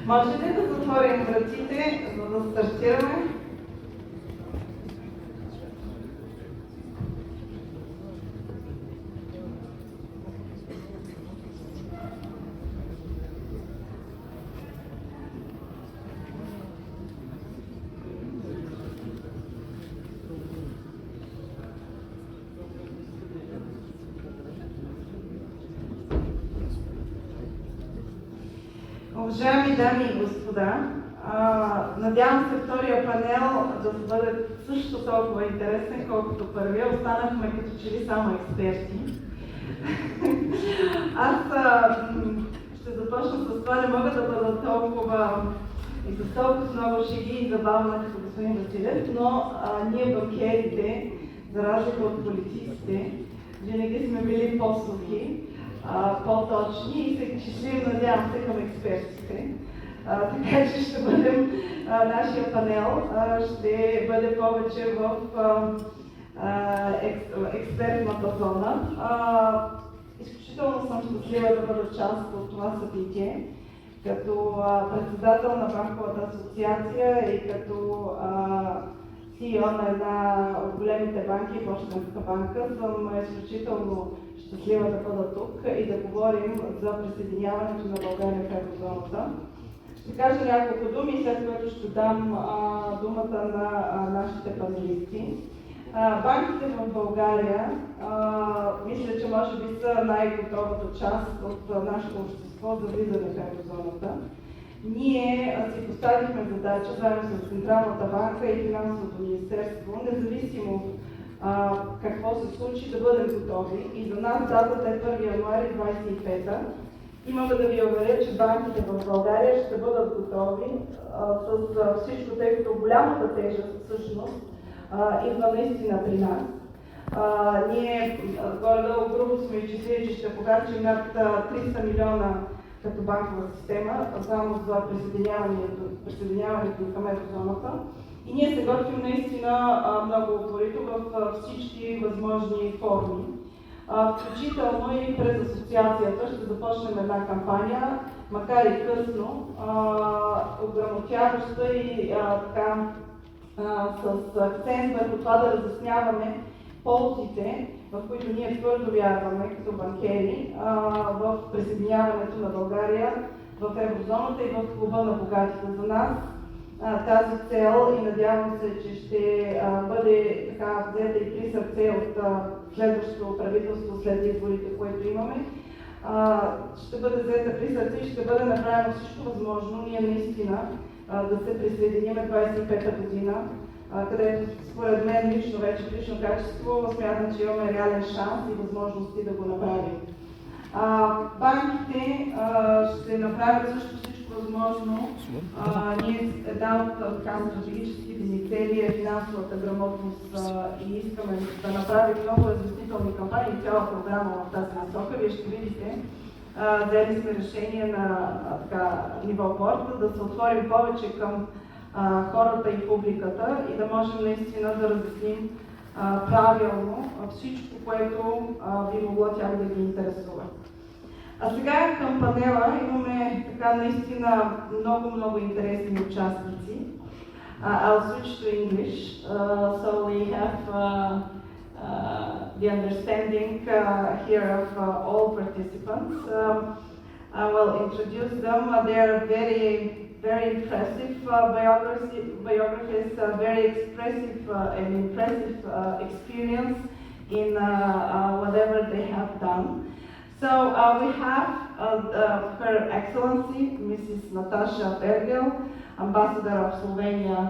Можете да затворим вратите, за да стартираме? Уважаеми дами и господа, надявам се втория панел да бъде също толкова интересен, колкото първия. Останахме като че ли само експерти. Аз ще започна с това, не мога да бъда толкова и с толкова много шеги и забавна като господин Василев, но ние банкерите, за разлика от политиците, винаги сме били по-сухи, по-точни и се числим, надявам се, към експертите. Така че ще бъдем, нашия панел ще бъде повече в експертната зона. Изключително съм щастлива да бъда част от това събитие, като председател на Банковата асоциация и като CEO на една от големите банки, Пощенска банка. Съм изключително щастлива да бъда тук и да говорим за присъединяването на България в еврозоната. Ще кажа няколко думи, след което ще дам думата на нашите панелисти. Банките в България, мисля, че може би са най-готовата част от нашето общество за влизане в еврозоната. Ние си поставихме задача заедно с Централната банка и Финансовото министерство, независимо какво се случи, да бъдем готови. И за нас датата е 1 януари 2025. И мога да ви уверя, че банките в България ще бъдат готови с всичко, тъй като голямата тежест всъщност идва наистина при нас. Ние горе-долу грубо сме изчислили, че ще похарчим над 300 милиона като банкова система, само за присъединяването към еврозоната. И ние се готвим наистина много упорито в всички възможни форми. Включително и през асоциацията ще започнем една кампания, макар и късно, ограмотяваща и така, с акцент върху това да разясняваме ползите, в които ние твърдо вярваме като банкери в присъединяването на България в еврозоната и в клуба на богатите. За нас тази цел, и надявам се, че ще бъде така взета и при сърце от следващото правителство след изборите, което имаме, ще бъде взета при сърце и ще бъде направено всичко възможно ние наистина да се присъединим 25-та година, където според мен лично вече в лично качество смятам, че имаме реален шанс и възможности да го направим. Банките ще направят също всичко възможно. Една от стратегическите ни цели е финансовата грамотност и искаме да направим много разяснителни кампании, цяла програма в тази насока. Вие ще видите, взели сме решение на ниво борда да се отворим повече към хората и публиката и да можем наистина да разясним правилно всичко, което би могло тях да ги интересува. А сега към панела имаме наистина много интересни участници. I'll switch to English, so we have the understanding here of all participants. I will introduce them. They are very impressive biographies, very expressive and impressive experience in whatever they have done. So we have Her Excellency, Mrs. Natasha Bergel, Ambassador of Slovenia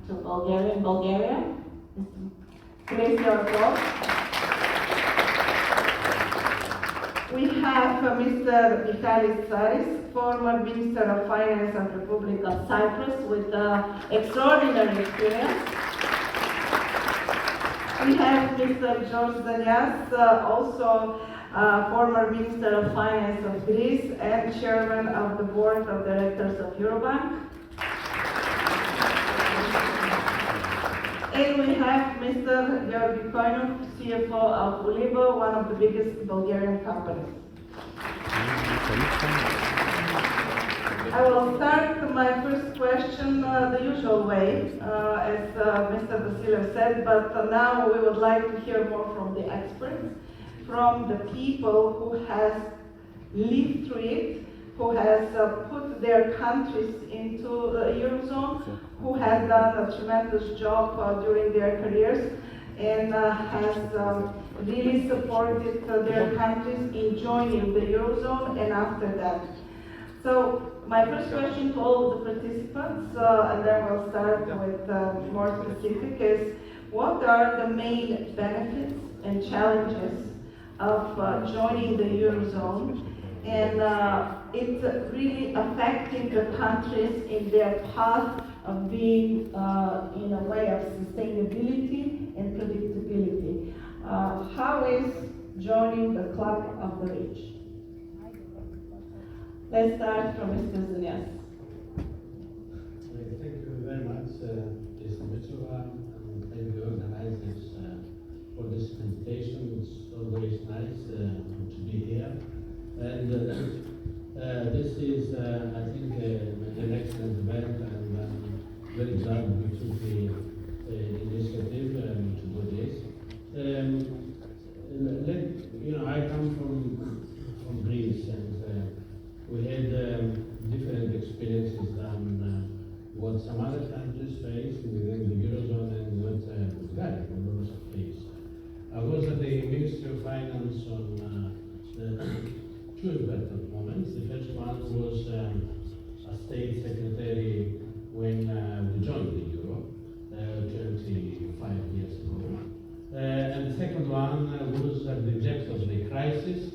to Bulgaria. Please your applause. We have Mr. Mihalis Sari's, former Minister of Finance of Republic of Cyprus with extraordinary experience. We have Mr. George Zanias, also former Minister of Finance of Greece and Chairman of the Board of Directors of Eurobank. And we have Mr. Georgi Koinov, CFO of Ulibo, one of the biggest Bulgarian companies. I will start my first question the usual way, as Mr. Vasilev said, but now we would like to hear more from the experts, from the people who has lived through it, who has put their countries into the Eurozone, who has done a tremendous job during their careers and has really supported their countries in joining the Eurozone and after that. So my first question to all the participants, and then we'll start with more specific, is what are the main benefits and challenges of joining the Eurozone, and it's really affecting the countries in their path of being in a way of sustainability and predictability. How is joining the club of the rich? Let's start from Mr. Zaниas. Thank you very much, Ms. Dimitrova, and thank you organizers for this invitation. It's always nice to be here. And this is, I think, an excellent event, and I'm very glad we took the initiative to do this. I come from Greece, and we had different experiences than what some other countries face within the Eurozone and what Bulgaria was faced. I was at the Ministry of Finance on two important moments. The first one was a state secretary when we joined the Euro 25 years ago. And the second one was at the depth of the crisis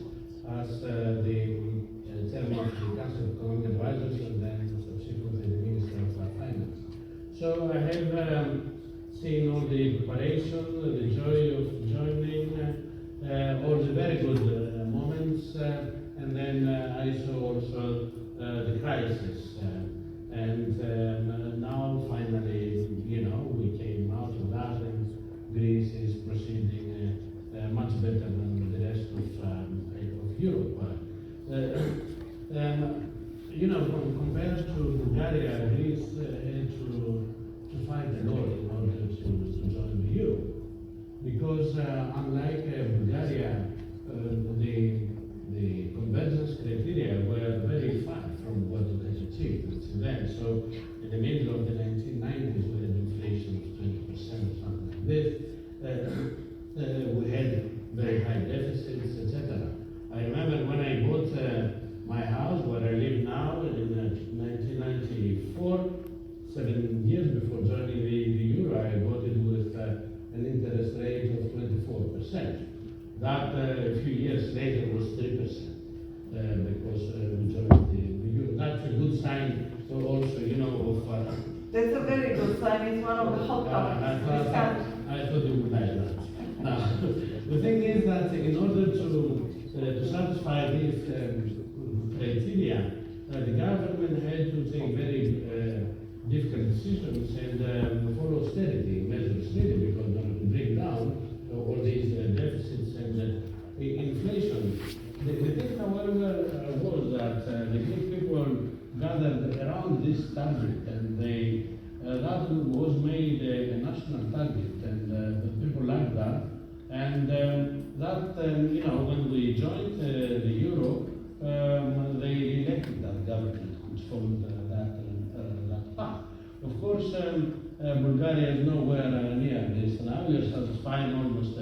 as the chairman of the Council of Economic Advisors and then subsequently the Minister of Finance. So I have seen all the preparation, the joy of joining, all the very good moments, and then I saw also the crisis. And now finally, we came out of that, and Greece is proceeding much better than the rest of Europe. Compared to Bulgaria, Greece had to fight a lot in order to join the Euro. Because unlike Bulgaria, the convergence criteria were very far from what it has achieved until then. So in the middle of the 1990s, we had inflation of 20% or something like this. We had very high deficits, etc. I remember when I bought my house, where I live now, in 1994, 7 years before joining the Euro, I bought it with an interest rate of 24%. That a few years later was 3%. because we joined the euro. That's a good sign also, you know, of... That's a very good sign. It's one of the hot topics. I thought you would like that. Now, the thing is that in order to satisfy these criteria, the government had to take very difficult decisions and follow austerity measures really, because they wanted to bring down all these deficits and inflation. The thing, however, was that the Greek people gathered around this target, and that was made a national target, and the people liked that. And that, you know, when we joined the euro, they elected that government, which followed that path. Of course, Bulgaria is nowhere near this now. You're satisfying almost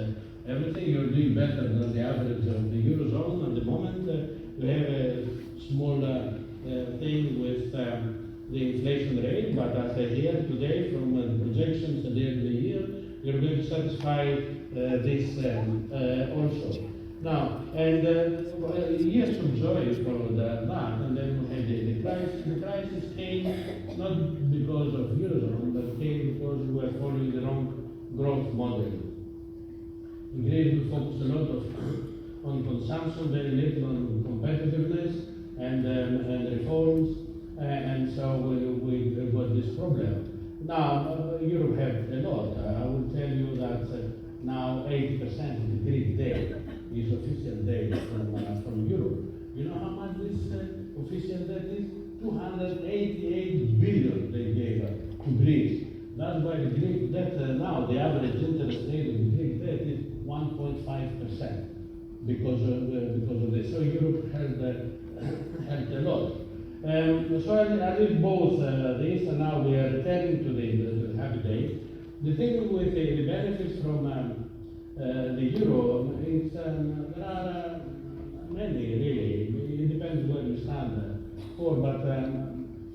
everything. You're doing better than the average of the eurozone at the moment. We have a small thing with the inflation rate, but as I hear today from the projections at the end of the year, you're going to satisfy this also. Now, and years of joy followed that, and then we had the crisis. The crisis came not because of eurozone, but came because we were following the wrong growth model. In Greece, we focused a lot on consumption, very little on competitiveness and reforms, and so we got this problem. Now, Europe had a lot. I will tell you that now 80% of the Greek debt is official debt from Europe. You know how much this official debt is? 288 billion they gave to Greece. That's why the Greek debt now, the average interest rate of the Greek debt is 1.5% because of this. So Europe has helped a lot. So I did both this, and now we are returning to the happy days. The thing with the benefits from the euro, it's, there are many really. It depends where you stand for, but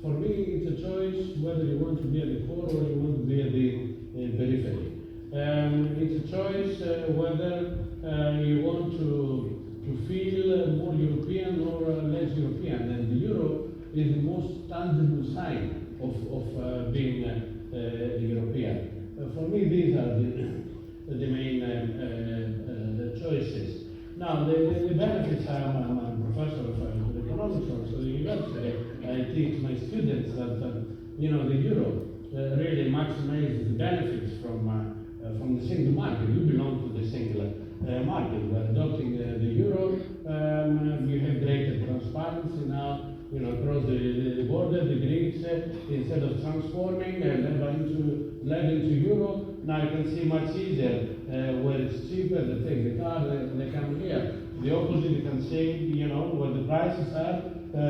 for me it's a choice whether you want to be at the core or you want to be at the periphery. It's a choice whether you want to feel more European or less European, and the euro is the most tangible sign of being European. For me, these are the main choices. Now, the benefits, I'm a professor of economics also at the university. I teach my students that, you know, the euro really maximizes the benefits from the single market. You belong to the single market. By adopting the euro, you have greater transparency now. You know, across the border, the Greeks, instead of transforming led into euro, now you can see much easier where it's cheaper, they take the car, they come here. The opposite, you can see, you know, where the prices are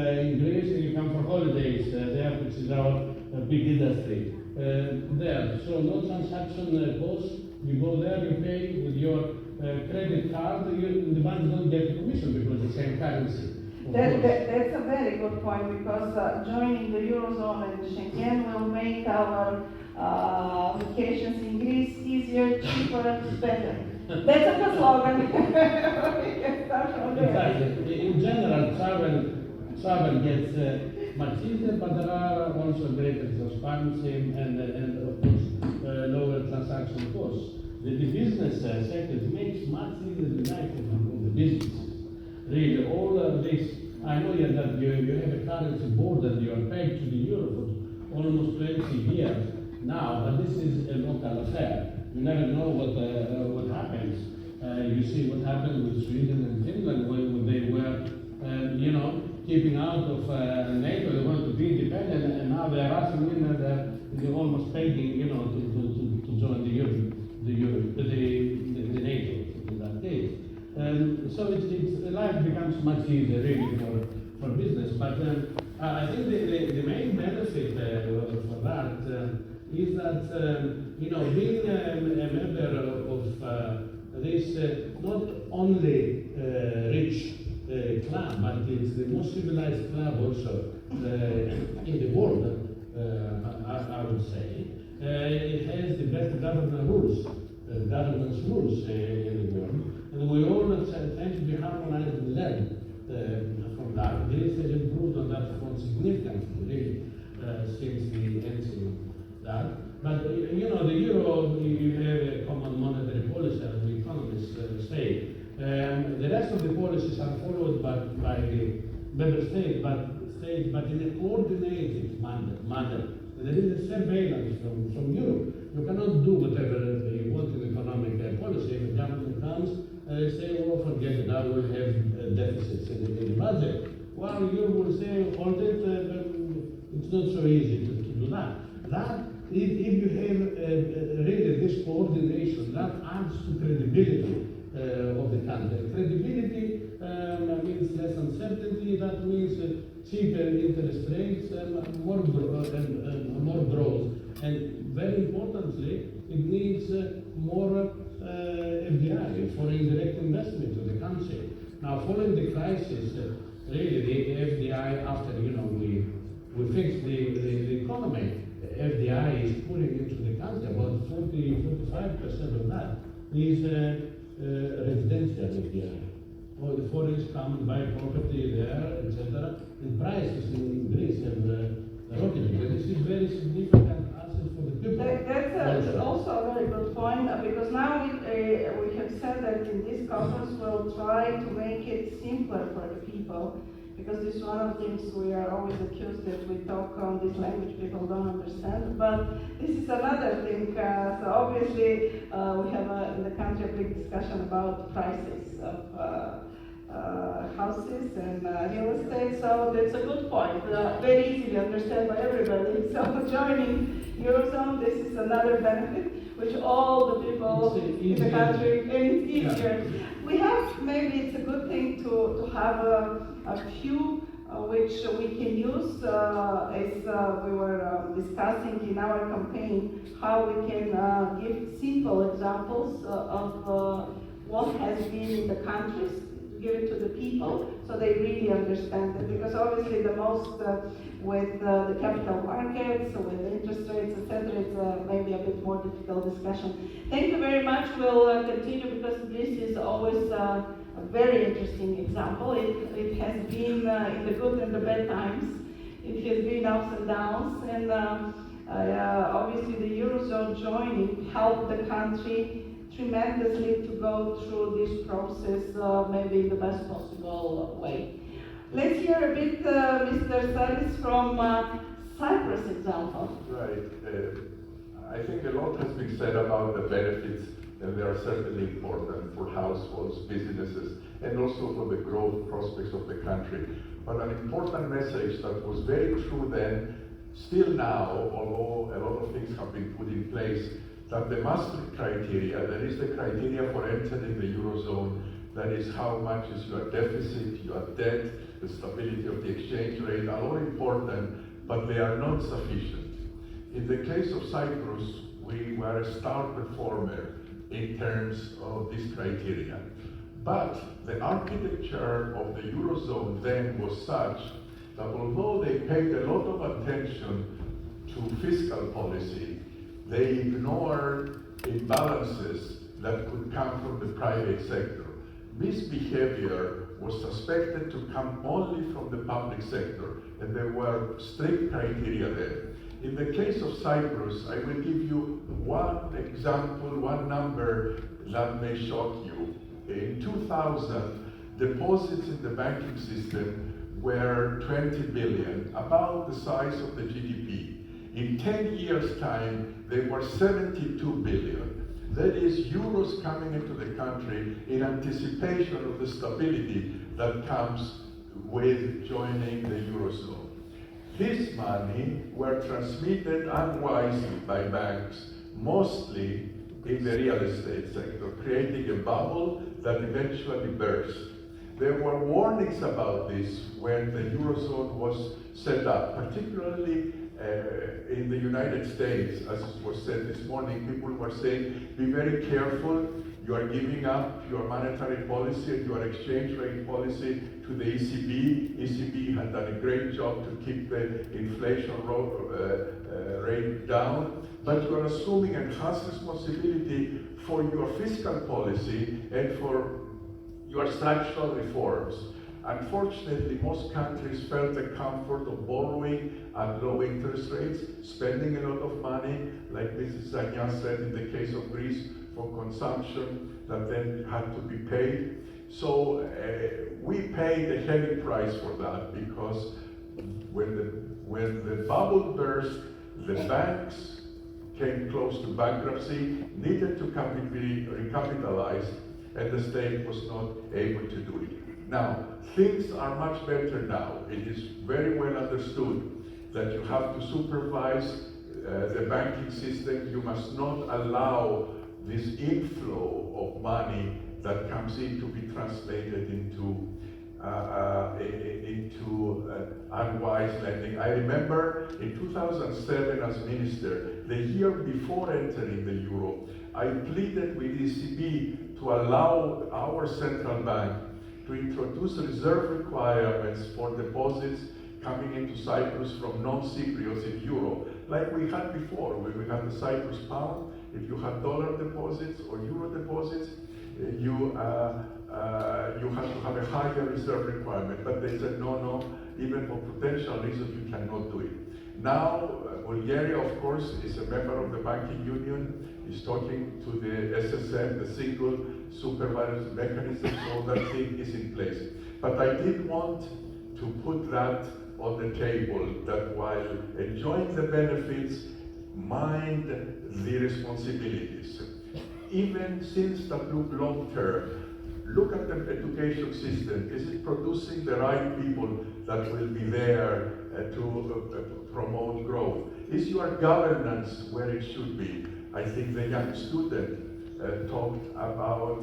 in Greece, and you come for holidays there, which is our big industry there. So no transaction costs. You go there, you pay with your credit card, the banks don't get commission because it's the same currency. That's a very good point, because joining the Eurozone and Schengen will make our vacations in Greece easier, cheaper, better. That's a good slogan. Exactly. In general, travel gets much easier, but there are also greater transparency and of course, lower transaction costs. The business sector makes much easier the life of the businesses. Really, all of this, I know that you have a currency board and you are pegged to the euro for almost 20 years now, but this is a local affair. You never know what happens. You see what happened with Sweden and Finland when they were, you know, keeping out of NATO. They want to be independent, and now they are asking they're almost begging, you know, to join the NATO in that case. So life becomes much easier really for business. But I think the main benefit for that is that you know, being a member of this not only rich club, but it's the most civilized club also in the world. I would say it has the best governance rules in the world. And we all tend to be harmonized with them. from that. Greece has improved on that front significantly since the entry of that. But you know, the euro, you have a common monetary policy, as the economists say. The rest of the policies are followed by the member state, but in a coordinated manner. There is a surveillance from Europe. You cannot do whatever you want in economic policy. If the government comes, say, well, forget it, I will have deficits in the budget. Well, Europe will say, hold it, but it's not so easy to do that. If you have really this coordination, that adds to credibility of the country. Credibility means less uncertainty, that means cheaper interest rates and more growth. And very importantly, it needs more FDI, foreign direct investment to the country. Now, following the crisis, really the FDI, after we fixed the economy, FDI is pulling into the country. About 40-45% of that is residential FDI. Or the foreigners come and buy property there, etc. And prices in Greece have rocketed. This is very significant asset for the people. That's also a very good point, because now we have said that in this conference we'll try to make it simpler for the people, because this is one of the things we are always accused that we talk on this language people don't understand. But this is another thing. So obviously we have in the country a big discussion about prices of houses and real estate. So that's a good point. Very easily understand by everybody. So joining Eurozone, this is another benefit which all the people in the country, and it's easier. Yeah. We have, maybe it's a good thing to have a few which we can use as we were discussing in our campaign, how we can give simple examples of what has been in the countries, give it to the people so they really understand it, because obviously the most with the capital markets, with interest rates, etc., it's maybe a bit more difficult discussion. Thank you very much. We'll continue, because this is always a very interesting example. It has been in the good and the bad times. It has been ups and downs, and obviously the Eurozone joining helped the country tremendously to go through this process maybe in the best possible way. Let's hear a bit Mr. Saris from Cyprus example. Right. I think a lot has been said about the benefits, and they are certainly important for households, businesses, and also for the growth prospects of the country. But an important message that was very true then, still now, although a lot of things have been put in place, that the Maastricht criteria, that is the criteria for entering the Eurozone, that is how much is your deficit, your debt, the stability of the exchange rate, are all important, but they are not sufficient. In the case of Cyprus, we were a star performer in terms of this criteria. But the architecture of the Eurozone then was such that although they paid a lot of attention to fiscal policy, they ignored imbalances that could come from the private sector. This behavior was suspected to come only from the public sector, and there were strict criteria there. In the case of Cyprus, I will give you one example, one number that may shock you. In 2000, deposits in the banking system were 20 billion, about the size of the GDP. In 10 years' time, they were 72 billion. That is euros coming into the country in anticipation of the stability that comes with joining the Eurozone. This money were transmitted unwisely by banks, mostly in the real estate sector, creating a bubble that eventually burst. There were warnings about this when the Eurozone was set up, particularly in the United States. As was said this morning, people were saying, be very careful, you are giving up your monetary policy and your exchange rate policy to the ECB. ECB had done a great job to keep the inflation rate down, but you are assuming enhanced responsibility for your fiscal policy and for your structural reforms. Unfortunately, most countries felt the comfort of borrowing at low interest rates, spending a lot of money, like Mrs. Zanias said in the case of Greece, for consumption that then had to be paid. So we paid a heavy price for that, because when the bubble burst, the banks came close to bankruptcy, needed to be recapitalized, and the state was not able to do it. Now, things are much better now. It is very well understood that you have to supervise the banking system. You must not allow this inflow of money that comes in to be translated into unwise lending. I remember in 2007 as minister, the year before entering the euro, I pleaded with ECB to allow our central bank to introduce reserve requirements for deposits coming into Cyprus from non-Cypriots in euro, like we had before, when we had the Cyprus pound. If you had dollar deposits or euro deposits, you have to have a higher reserve requirement. But they said, no, even for potential reasons, you cannot do it. Now, Bulgaria, of course, is a member of the banking union, is talking to the SSM, the single supervisory mechanism, so that thing is in place. But I did want to put that on the table, that while enjoying the benefits, mind the responsibilities. Even since that look long term, look at the education system. Is it producing the right people that will be there to promote growth? Is your governance where it should be? I think the young student talked about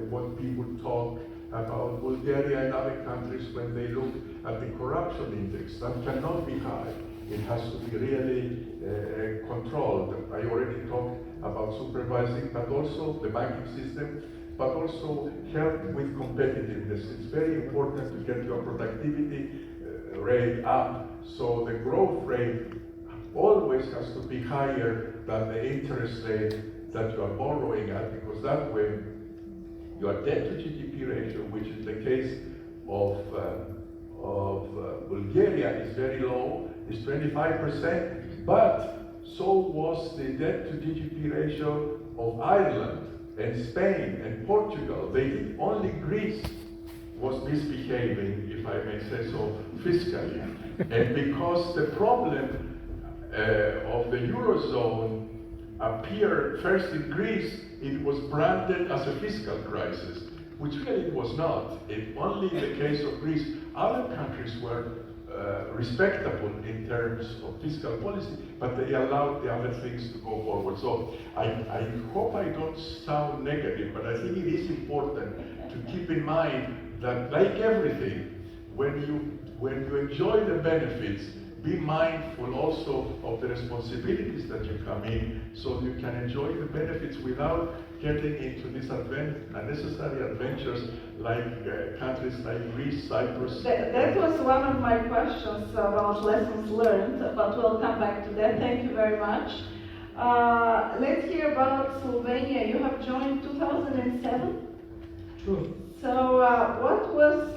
what people talk about Bulgaria and other countries when they look at the corruption index. That cannot be high. It has to be really controlled. I already talked about supervising, but also the banking system, but also help with competitiveness. It's very important to get your productivity rate up. So the growth rate always has to be higher than the interest rate that you are borrowing at, because that way your debt to GDP ratio, which in the case of Bulgaria is very low, is 25%, but so was the debt to GDP ratio of Ireland and Spain and Portugal. Only Greece was misbehaving, if I may say so, fiscally. And because the problem of the Eurozone appeared first in Greece, it was branded as a fiscal crisis, which really it was not. Only in the case of Greece, other countries were respectable in terms of fiscal policy, but they allowed the other things to go forward. So I hope I don't sound negative, but I think it is important to keep in mind that, like everything, when you enjoy the benefits, be mindful also of the responsibilities that you come in, so you can enjoy the benefits without getting into these unnecessary adventures like countries like Greece, Cyprus. That was one of my questions about lessons learned, but we'll come back to that. Thank you very much. Let's hear about Slovenia. You have joined 2007? True. So what was,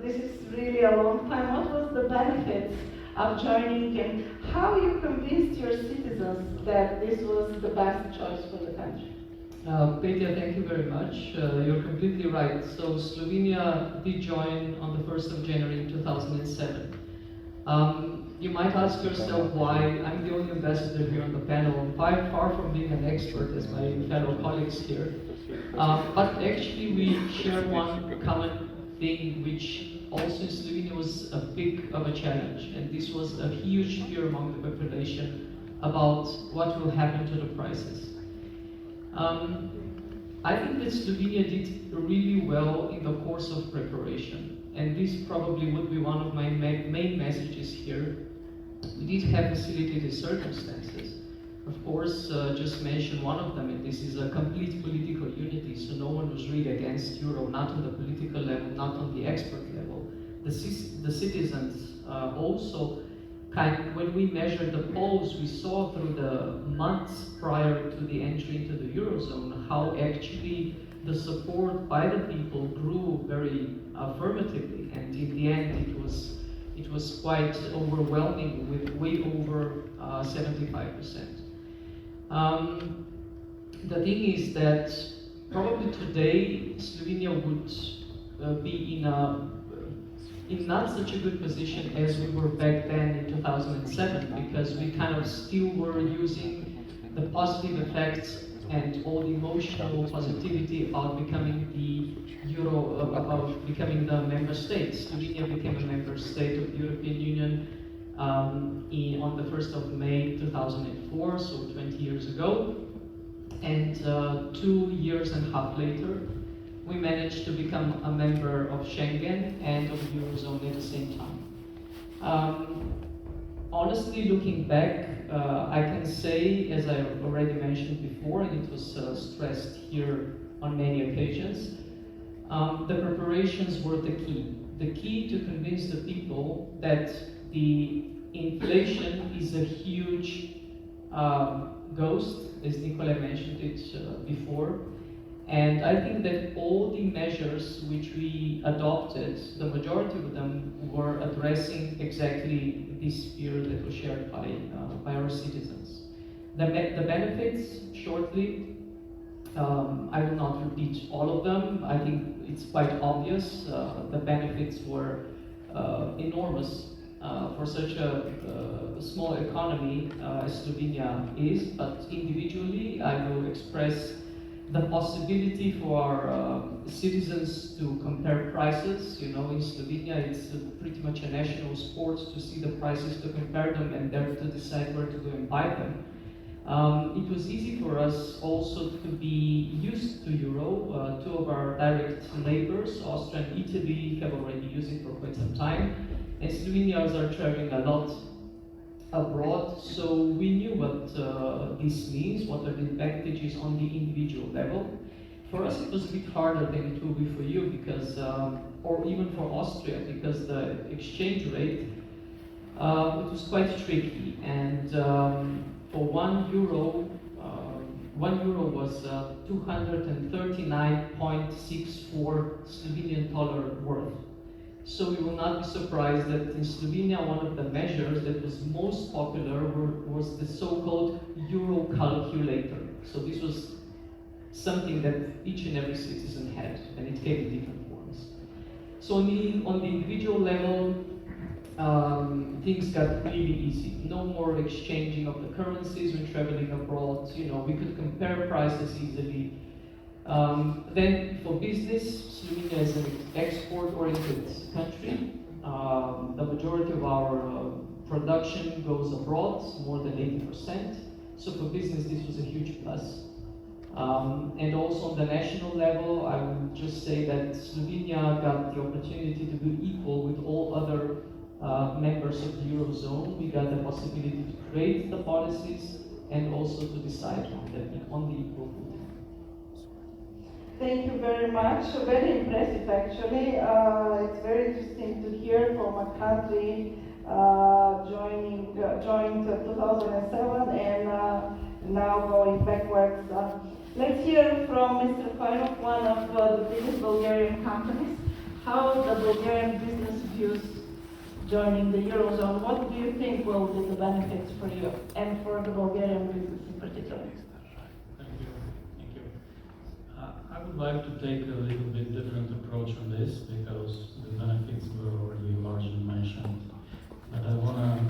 this is really a long time, what was the benefits of joining, and how you convinced your citizens that this was the best choice for the country? Petya, thank you very much. You're completely right. So Slovenia did join on the 1st of January 2007. You might ask yourself why I'm the only ambassador here on the panel. I'm far from being an expert as my fellow colleagues here. But actually we share one common thing, which also in Slovenia was a big of a challenge, and this was a huge fear among the population about what will happen to the prices. I think that Slovenia did really well in the course of preparation, and this probably would be one of my main messages here. We did have facilitated circumstances. Of course, just mention one of them, and this is a complete political unity, so no one was really against Euro, not on the political level, not on the expert level. The citizens also, when we measured the polls, we saw through the months prior to the entry into the Eurozone how actually the support by the people grew very affirmatively, and in the end it was quite overwhelming with way over 75%. The thing is that probably today Slovenia would be in not such a good position as we were back then in 2007, because we kind of still were using the positive effects and all the emotional positivity about becoming the about becoming the member state. Slovenia became a member state of the European Union on the 1st of May 2004, so 20 years ago. And 2.5 years later, we managed to become a member of Schengen and of the Eurozone at the same time. Honestly, looking back, I can say, as I already mentioned before, and it was stressed here on many occasions, the preparations were the key. The key to convince the people that the inflation is a huge ghost, as Nicolai mentioned it before. And I think that all the measures which we adopted, the majority of them were addressing exactly this fear that was shared by our citizens. The benefits, shortly, I will not repeat all of them. I think it's quite obvious. The benefits were enormous for such a small economy as Slovenia is, but individually I will express the possibility for our citizens to compare prices. You know, in Slovenia it's pretty much a national sport to see the prices, to compare them, and then to decide where to go and buy them. It was easy for us also to be used to euro. Two of our direct neighbors, Austria and Italy, have already used it for quite some time, and Slovenians are traveling a lot abroad, so we knew what this means, what are the advantages on the individual level. For us it was a bit harder than it will be for you, because, or even for Austria, because the exchange rate, it was quite tricky, and for 1 euro, 1 euro was 239.64 Slovenian dollar worth. So we will not be surprised that in Slovenia one of the measures that was most popular was the so-called euro calculator. So this was something that each and every citizen had, and it came in different forms. So on the individual level, things got really easy. No more exchanging of the currencies when traveling abroad. You know, we could compare prices easily. Then for business, Slovenia is an export-oriented country. The majority of our production goes abroad, more than 80%. So for business, this was a huge plus. And also on the national level, I would just say that Slovenia got the opportunity to be equal with all other members of the Eurozone. We got the possibility to create the policies and also to decide on the equal footing. Thank you very much. Very impressive, actually. It's very interesting to hear from a country joined 2007 and now going backwards. Let's hear from Mr. Khairov, one of the biggest Bulgarian companies, how the Bulgarian business views joining the Eurozone. What do you think will be the benefits for you and for the Bulgarian business in particular? I would like to take a little bit different approach on this, because the benefits were already largely mentioned. But I want to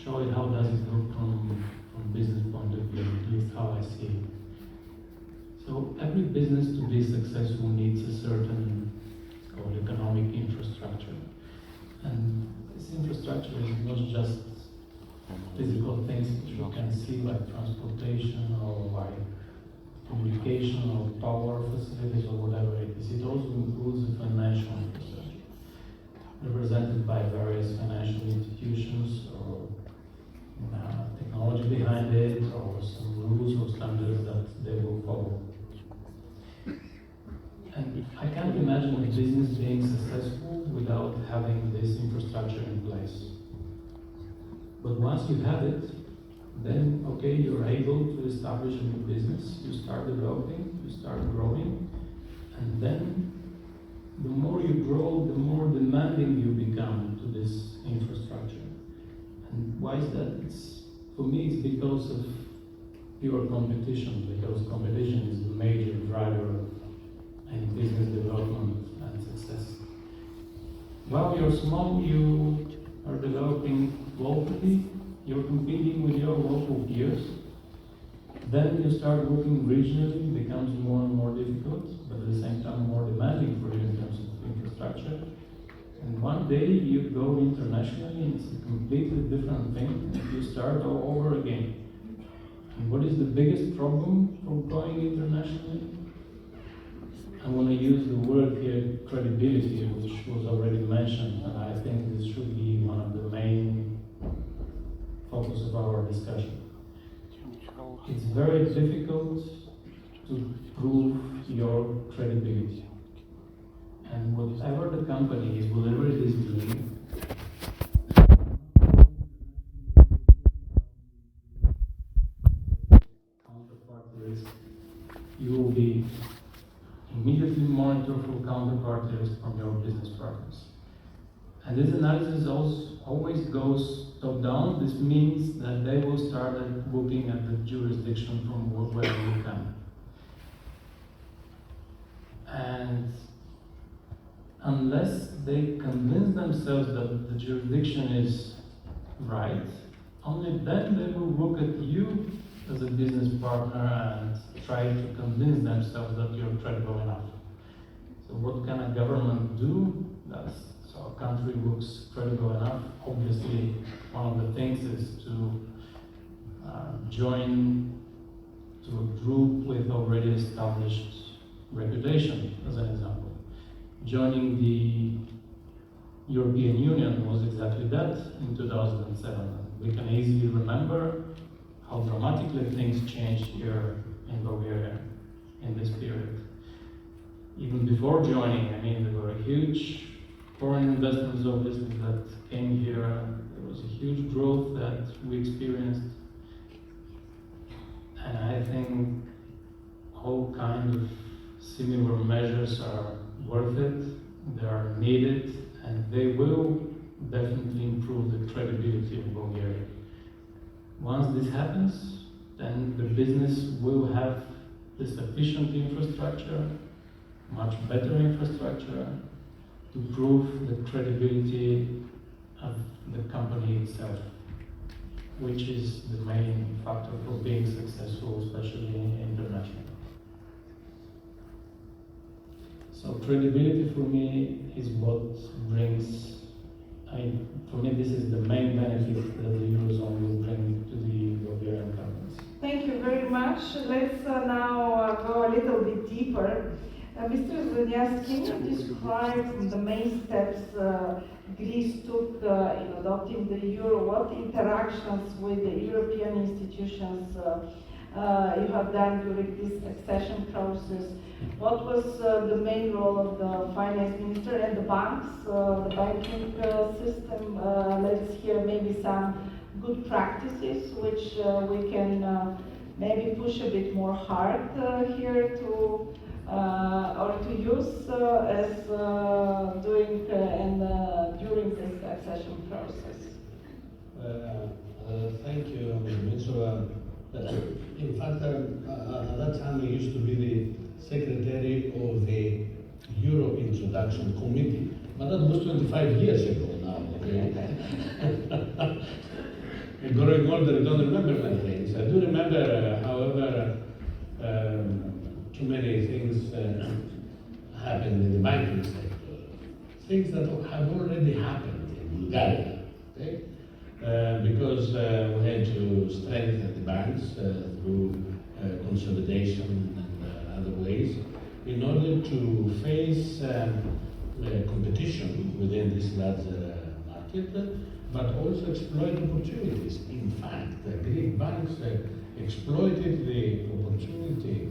show you how does it look from business point of view, at least how I see it. So every business to be successful needs a certain, it's called economic infrastructure. And this infrastructure is not just physical things which you can see, like transportation or like communication or power facilities or whatever it is. It also includes the financial infrastructure, represented by various financial institutions or technology behind it, or some rules or standards that they will follow. And I can't imagine a business being successful without having this infrastructure in place. But once you have it, then, okay, you're able to establish a new business, you start developing, you start growing, And then the more you grow, the more demanding you become to this infrastructure. And why is that? For me, it's because of pure competition, because competition is the major driver of any business development and success. While you're small, you are developing locally, you're competing with your local peers. Then you start working regionally, it becomes more and more difficult, but at the same time more demanding for you in terms of infrastructure. And one day you go internationally and it's a completely different thing, and you start all over again. And what is the biggest problem for going internationally? I want to use the word here, credibility, which was already mentioned, and I think this should be one of the main focus of our discussion. It's very difficult to prove your credibility. And whatever the company is, whatever it is doing, counterparty risk, you will be immediately monitor for counterparty risk from your business partners. And this analysis always goes top down. This means that they will start looking at the jurisdiction from where you come. And unless they convince themselves that the jurisdiction is right, only then they will look at you as a business partner and try to convince themselves that you're credible enough. So what can a government do? So a country looks credible enough. Obviously, one of the things is to join to a group with already established reputation, as an example. Joining the European Union was exactly that in 2007. We can easily remember how dramatically things changed here in Bulgaria in this period. Even before joining, I mean, there were huge foreign investments obviously that came here. There was a huge growth that we experienced. And I think all kinds of similar measures are worth it, they are needed, and they will definitely improve the credibility of Bulgaria. Once this happens, then the business will have the sufficient infrastructure, much better infrastructure, to prove the credibility of the company itself, which is the main factor for being successful, especially internationally. So credibility for me is what brings, for me this is the main benefit that the Eurozone will bring to the Bulgarian companies. Thank you very much. Let's now go a little bit deeper. Mr. Zanias, can you describe the main steps Greece took in adopting the euro? What interactions with the European institutions you have done during this accession process? What was the main role of the finance minister and the banks, the banking system? Let's hear maybe some good practices which we can maybe push a bit more hard here to or to use as doing during this accession process. Thank you, Dimitrova. In fact, at that time I used to be the secretary of the Euro Introduction Committee, but that was 25 years ago now. Okay? Growing older, I don't remember many things. I do remember, however, too many things happened in the banking sector. Things that have already happened in Bulgaria. Okay? Because we had to strengthen the banks through consolidation and other ways in order to face competition within this larger market, but also exploit opportunities. In fact, the Greek banks exploited the opportunity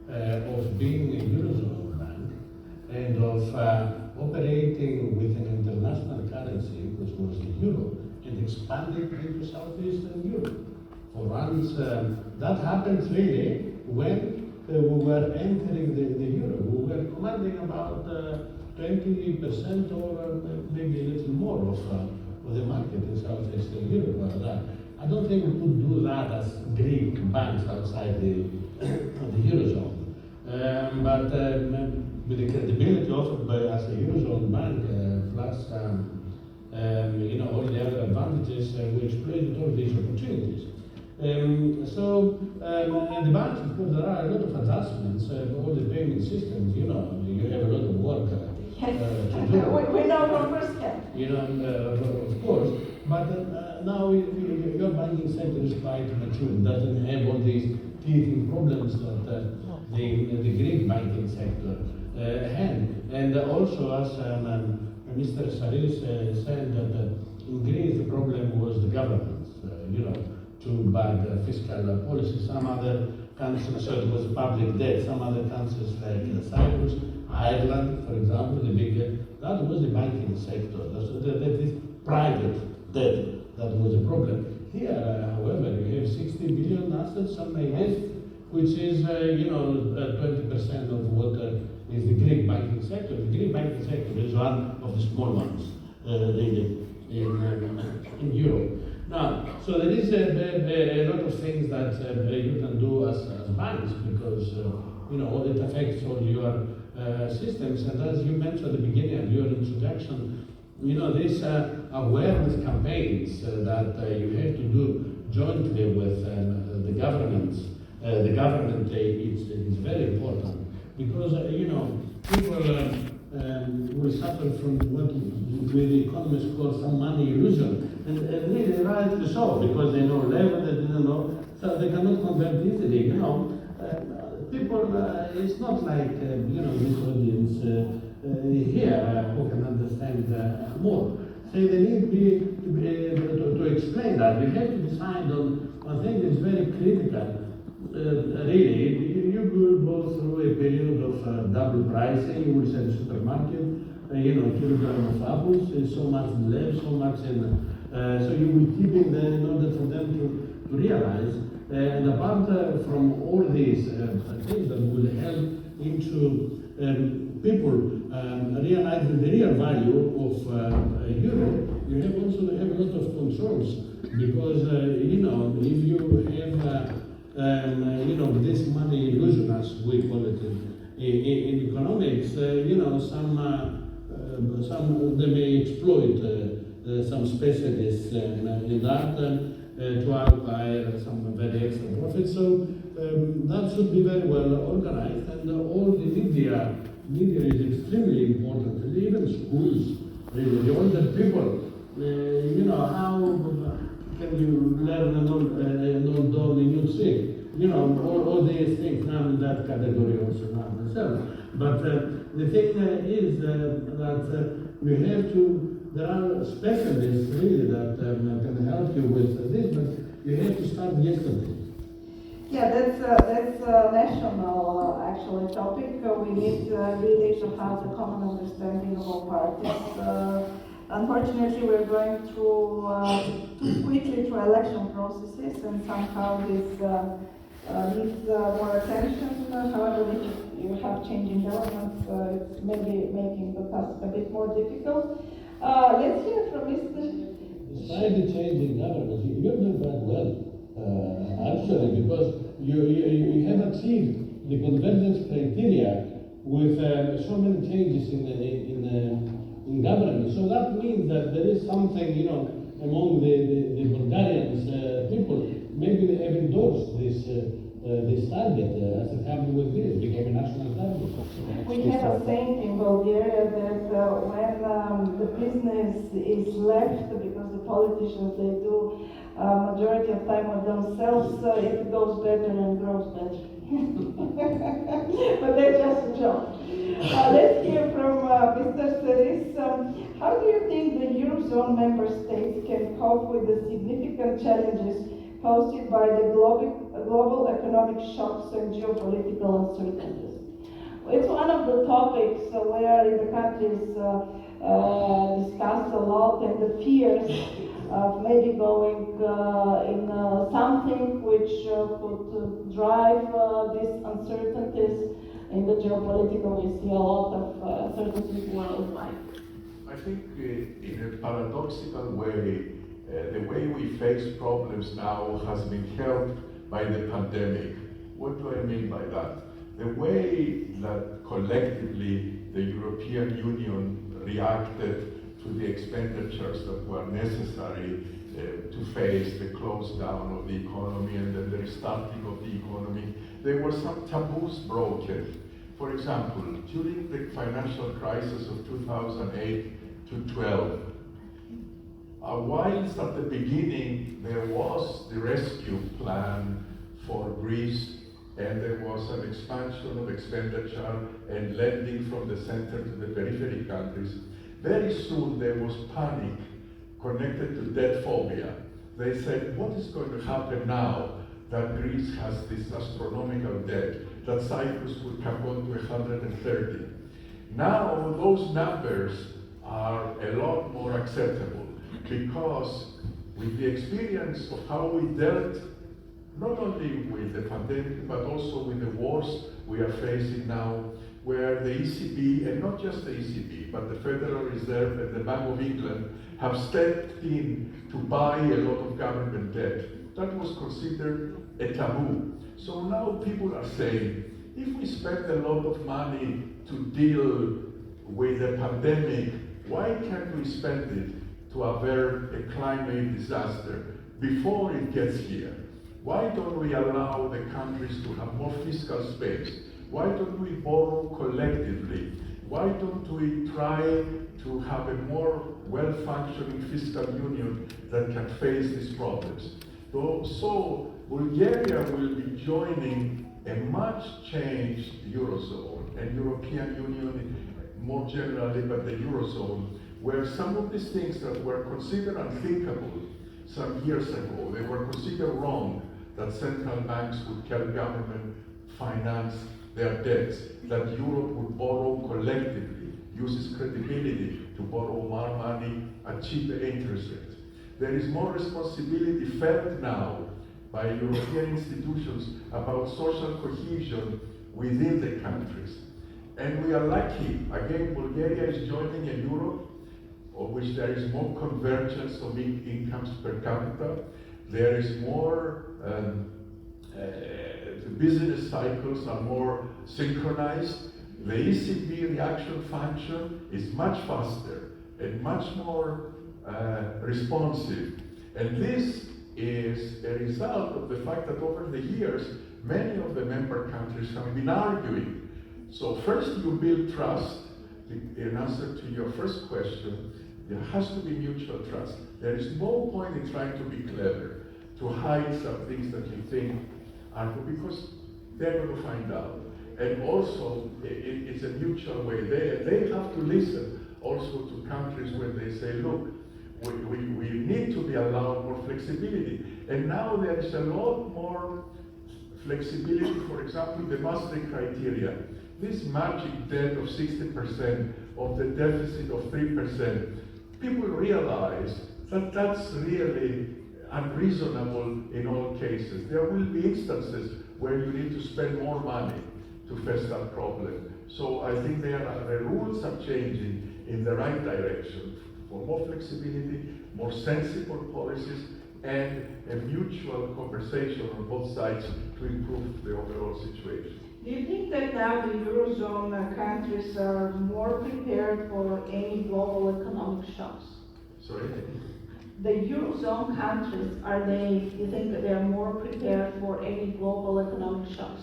of being a Eurozone bank and of operating with an international currency, which was the euro, and expanded into Southeastern Europe. For once, that happened really when we were entering the euro. We were commanding about 20% or maybe a little more of the market in Southeastern Europe. I don't think we could do that as Greek banks outside the eurozone. But with the credibility offered by as a eurozone bank, plus all the other advantages, we exploited all these opportunities. And the banks, of course, there are a lot of adjustments. All the payment systems, you have a lot of work to do. We know from first hand. Of course. But now your banking sector is quite mature. It doesn't have all these teething problems that the Greek banking sector had. And also, as Mr. Saris said, that in Greece the problem was the governments, too bad fiscal policy. Some other countries, so it was public debt. Some other countries like Cyprus, Ireland, for example, that was the banking sector. That is private debt. That was a problem. Here, however, you have 60 billion assets, some may guess, which is 20% of what is the Greek banking sector. The Greek banking sector is one of the small ones in Europe. Now, so there is a lot of things that you can do as banks because it affects all your systems. And as you mentioned at the beginning of your introduction, these awareness campaigns that you have to do jointly with the government is very important because people will suffer from what the economists call some money illusion, and really rightly so because they know level, they didn't know, so they cannot convert easily. People, it's not like this audience here who can understand more. So they need to explain that. We have to decide on things that's very critical. Really, you will go through a period of double pricing. You will say the supermarket, a kilogram of apples is so much less, so much in. So you will keep it there in order for them to realize. And apart from all these things that will help into people realizing the real value of euro, you have also to have a lot of controls because if you have this money illusion, as we call it in economics, some they may exploit some specialists in that. To acquire some very extra profits. So that should be very well organized, and all the media is extremely important, and even schools, really, the older people, how can you learn an old dog a new trick? All these things now in that category also now themselves. But the thing is that we have to. There are specialists really that can help you with this, but you have to start yesterday. Yeah, that's a national actually topic. We need really to have the common understanding of all parties. Unfortunately, we're going through too quickly through election processes, and somehow this needs more attention. However, if you have changing governments, it's maybe making the task a bit more difficult. Let's hear from Mr. Despite the change in government, you're doing very well, actually, because you have achieved the convergence criteria with so many changes in government. So that means that there is something, among the Bulgarians people, maybe they have endorsed this target as a country with this, became a national target. We have a saying in Bulgaria that when the business is left, because the politicians, they do majority of time with themselves, it goes better and grows better. But that's just a joke. Let's hear from Mr. Saris. How do you think the Eurozone member states can cope with the significant challenges posed by the global economic shocks and geopolitical uncertainties? It's one of the topics where the countries discuss a lot, and the fears of maybe going in something which could drive these uncertainties in the geopolitical. We see a lot of uncertainties worldwide. I think in a paradoxical way, the way we face problems now has been helped by the pandemic. What do I mean by that? The way that collectively the European Union reacted to the expenditures that were necessary to face the close down of the economy and then the restarting of the economy, there were some taboos broken. For example, during the financial crisis of 2008 to 12, whilst at the beginning there was the rescue plan for Greece and there was an expansion of expenditure and lending from the center to the periphery countries, very soon there was panic connected to debt phobia. They said, what is going to happen now that Greece has this astronomical debt, that Cyprus would come on to 130? Now those numbers are a lot more acceptable because with the experience of how we dealt not only with the pandemic but also with the wars we are facing now, where the ECB, and not just the ECB, but the Federal Reserve and the Bank of England have stepped in to buy a lot of government debt. That was considered a taboo. So now people are saying, if we spend a lot of money to deal with the pandemic, why can't we spend it to avert a climate disaster before it gets here? Why don't we allow the countries to have more fiscal space? Why don't we borrow collectively? Why don't we try to have a more well-functioning fiscal union that can face these problems? So Bulgaria will be joining a much changed Eurozone and European Union more generally, but the Eurozone, where some of these things that were considered unthinkable some years ago, they were considered wrong, that central banks would help government finance their debts, that Europe would borrow collectively, uses credibility to borrow more money at cheaper interest rates. There is more responsibility felt now by European institutions about social cohesion within the countries. And we are lucky, again, Bulgaria is joining a Europe of which there is more convergence of incomes per capita. There is more, the business cycles are more synchronized. The ECB reaction function is much faster and much more responsive. And this is a result of the fact that over the years, many of the member countries have been arguing. So first you build trust. In answer to your first question, there has to be mutual trust. There is no point in trying to be clever, to hide some things that you think are good, because they're going to find out. And also, it's a mutual way. They have to listen also to countries when they say, look, we need to be allowed more flexibility. And now there is a lot more flexibility. For example, the Maastricht criteria. This magic debt of 60% of the deficit of 3%, people realize that that's really unreasonable in all cases. There will be instances where you need to spend more money to face that problem. So I think the rules are changing in the right direction for more flexibility, more sensible policies, and a mutual conversation on both sides to improve the overall situation. Do you think that now the Eurozone countries are more prepared for any global economic shocks? Sorry? The Eurozone countries, you think that they are more prepared for any global economic shocks?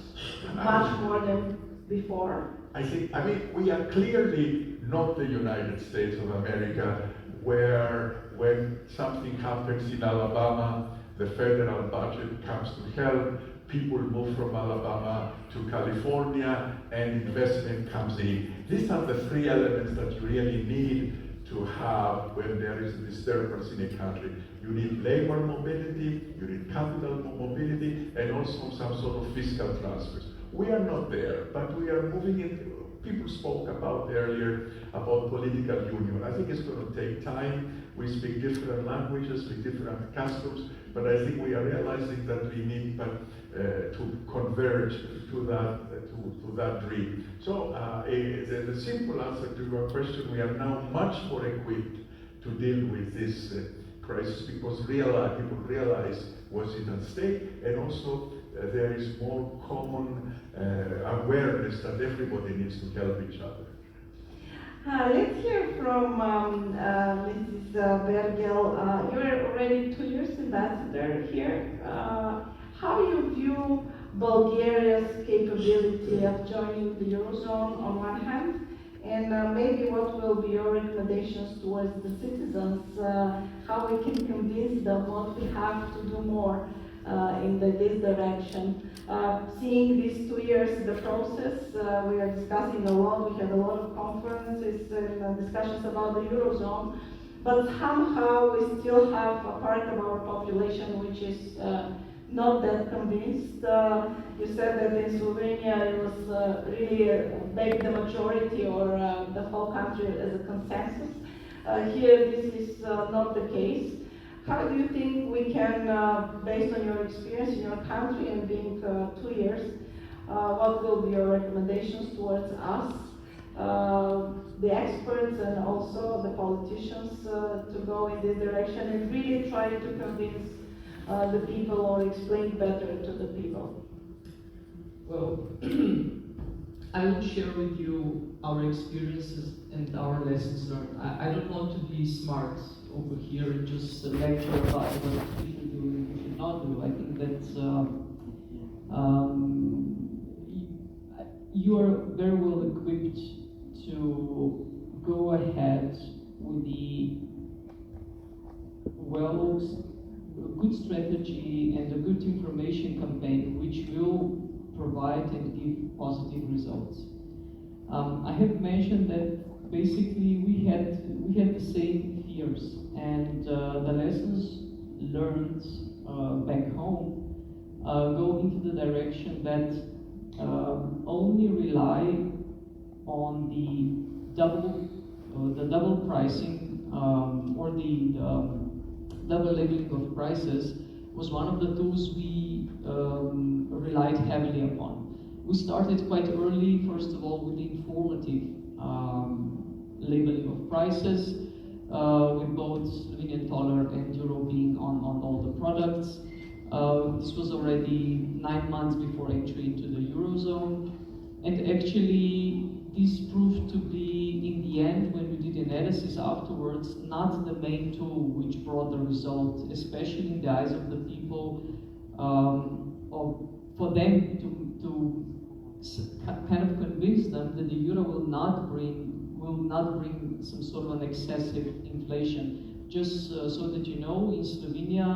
Much more than before? I mean, we are clearly not the United States of America, where when something happens in Alabama, the federal budget comes to help, people move from Alabama to California, and investment comes in. These are the three elements that you really need to have when there is a disturbance in a country. You need labor mobility, you need capital mobility, and also some sort of fiscal transfers. We are not there, but we are moving in. people spoke about earlier about political union. I think it's going to take time. We speak different languages with different customs, but I think we are realizing that we need to converge to that dream. So the simple answer to your question, we are now much more equipped to deal with this crisis because people realize what's at stake, and also there is more common awareness that everybody needs to help each other. Let's hear from Mrs. Bergel. You are already 2 years ambassador here. How do you view Bulgaria's capability of joining the Eurozone on one hand, and maybe what will be your recommendations towards the citizens, how we can convince them what we have to do more in this direction. Seeing these 2 years, the process, we are discussing a lot, we had a lot of conferences and discussions about the Eurozone, but somehow we still have a part of our population which is not that convinced. You said that in Slovenia it was really maybe the majority or the whole country as a consensus. Here this is not the case. How do you think we can, based on your experience in your country and being 2 years, what will be your recommendations towards us, the experts and also the politicians to go in this direction and really try to convince the people or explain better to the people? Well, I will share with you our experiences and our lessons learned. I don't want to be smart over here and just lecture about what we should do and we should not do. I think that you are very well equipped to go ahead with the good strategy and a good information campaign which will provide and give positive results. I have mentioned that basically we had the same fears, and the lessons learned back home go into the direction that only rely on the double pricing or the double labeling of prices was one of the tools we relied heavily upon. We started quite early, first of all, with the informative labeling of prices, with both Slovenian dollar and euro being on all the products. This was already 9 months before entry into the Eurozone, and actually this proved to be, in the end, when we did analysis afterwards, not the main tool which brought the result, especially in the eyes of the people, for them to kind of convince them that the euro will not bring some sort of an excessive inflation. Just so that you know, in Slovenia,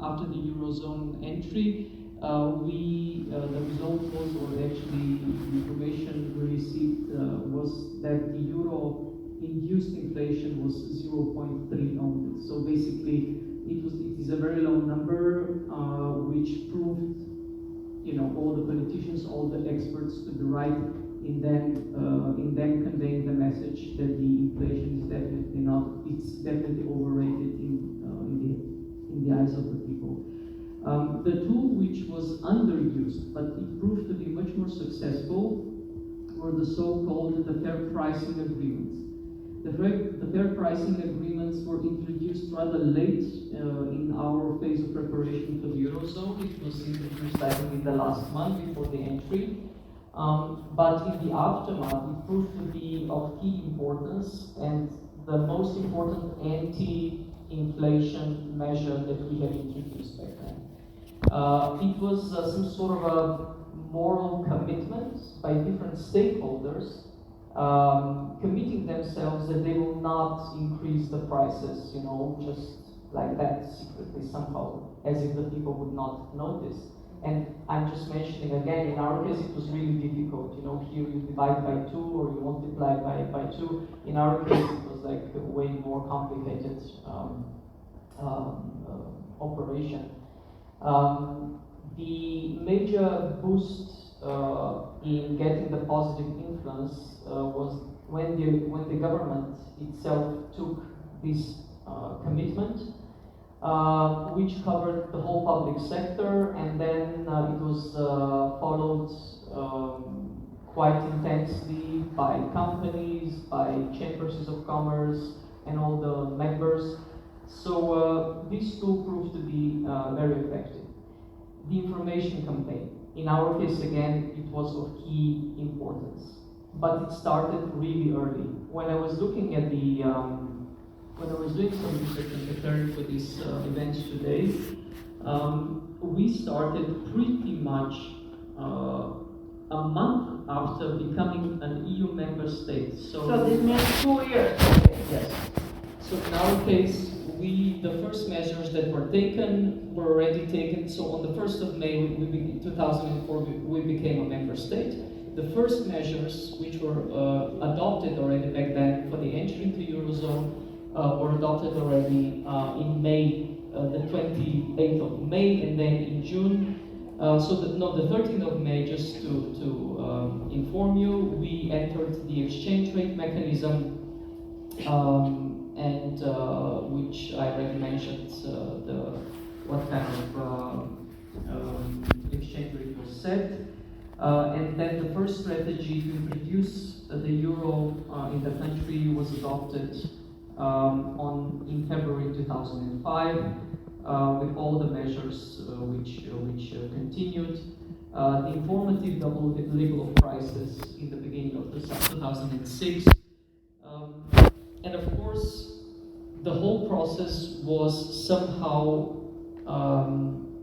after the Eurozone entry, the result was, or actually the information we received was that the euro-induced inflation was 0.3 only. So basically, it is a very low number, which proved, all the politicians, all the experts to be right in them conveying the message that the inflation is definitely not, it's definitely overrated in the eyes of the people. The tool which was underused, but it proved to be much more successful, were the so-called fair pricing agreements. The fair pricing agreements were introduced rather late in our phase of preparation for the Eurozone. It was introduced, I think, in the last month before the entry. But in the aftermath, it proved to be of key importance and the most important anti-inflation measure that we have introduced back then. It was some sort of a moral commitment by different stakeholders, committing themselves that they will not increase the prices, just like that secretly somehow, as if the people would not notice. And I'm just mentioning again, in our case it was really difficult. Here you divide by 2 or you multiply by 2. In our case it was like a way more complicated operation. The major boost in getting the positive influence was when the government itself took this commitment, which covered the whole public sector, and then it was followed quite intensely by companies, by chambers of commerce, and all the members. So this tool proved to be very effective. The information campaign. In our case, again, it was of key importance, but it started really early. When I was looking at the, when I was doing some research and preparing for this event today, we started pretty much a month after becoming an EU member state. So this means 2 years. Yes. So in our case, the first measures that were taken were already taken. So on the 1st of May, 2004, we became a member state. The first measures, which were adopted already back then for the entry into Eurozone, were adopted already in May, the 28th of May, and then in June. The 13th of May, just to inform you, we entered the exchange rate mechanism, and which I already mentioned, what kind of exchange rate was set. And then the first strategy to introduce the euro in the country was adopted in February 2005, with all the measures which continued. The informative double level of prices in the beginning of 2006. And of course, the whole process was somehow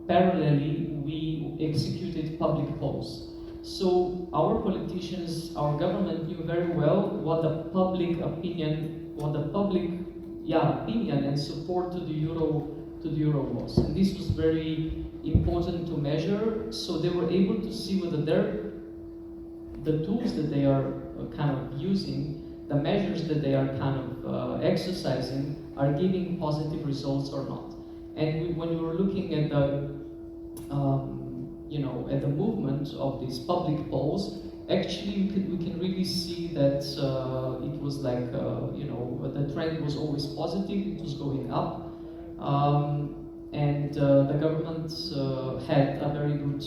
parallelly, we executed public polls. So our politicians, our government knew very well what the public opinion, opinion and support to the euro was. And this was very important to measure. So they were able to see whether the tools that they are kind of using, the measures that they are kind of exercising, are giving positive results or not. And when we were looking at the at the movement of these public polls, actually we can really see that it was like the trend was always positive. It was going up, and the government had a very good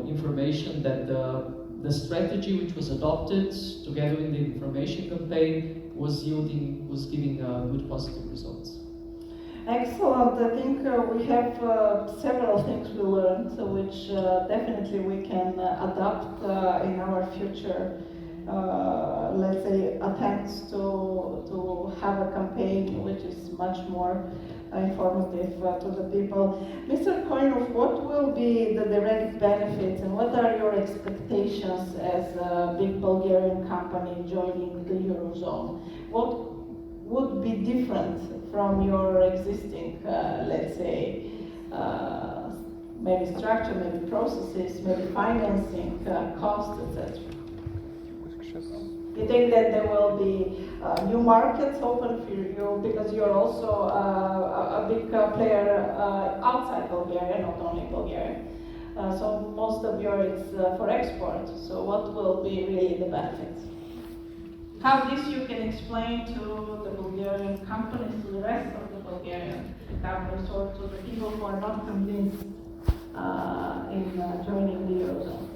information that the strategy which was adopted together with the information campaign was giving good positive results. Excellent. I think we have several things we learned, which definitely we can adapt in our future, let's say, attempts to have a campaign which is much more informative to the people. Mr. Koinov, what will be the direct benefits and what are your expectations as a big Bulgarian company joining the Eurozone? What would be different from your existing, let's say, maybe structure, maybe processes, maybe financing, costs, etc.? You think that there will be new markets open for you because you're also a big player outside Bulgaria, not only Bulgaria. So most of your is for export. So what will be really the benefits? How this you can explain to the Bulgarian companies, to the rest of the Bulgarian companies, or to the people who are not convinced in joining the Eurozone?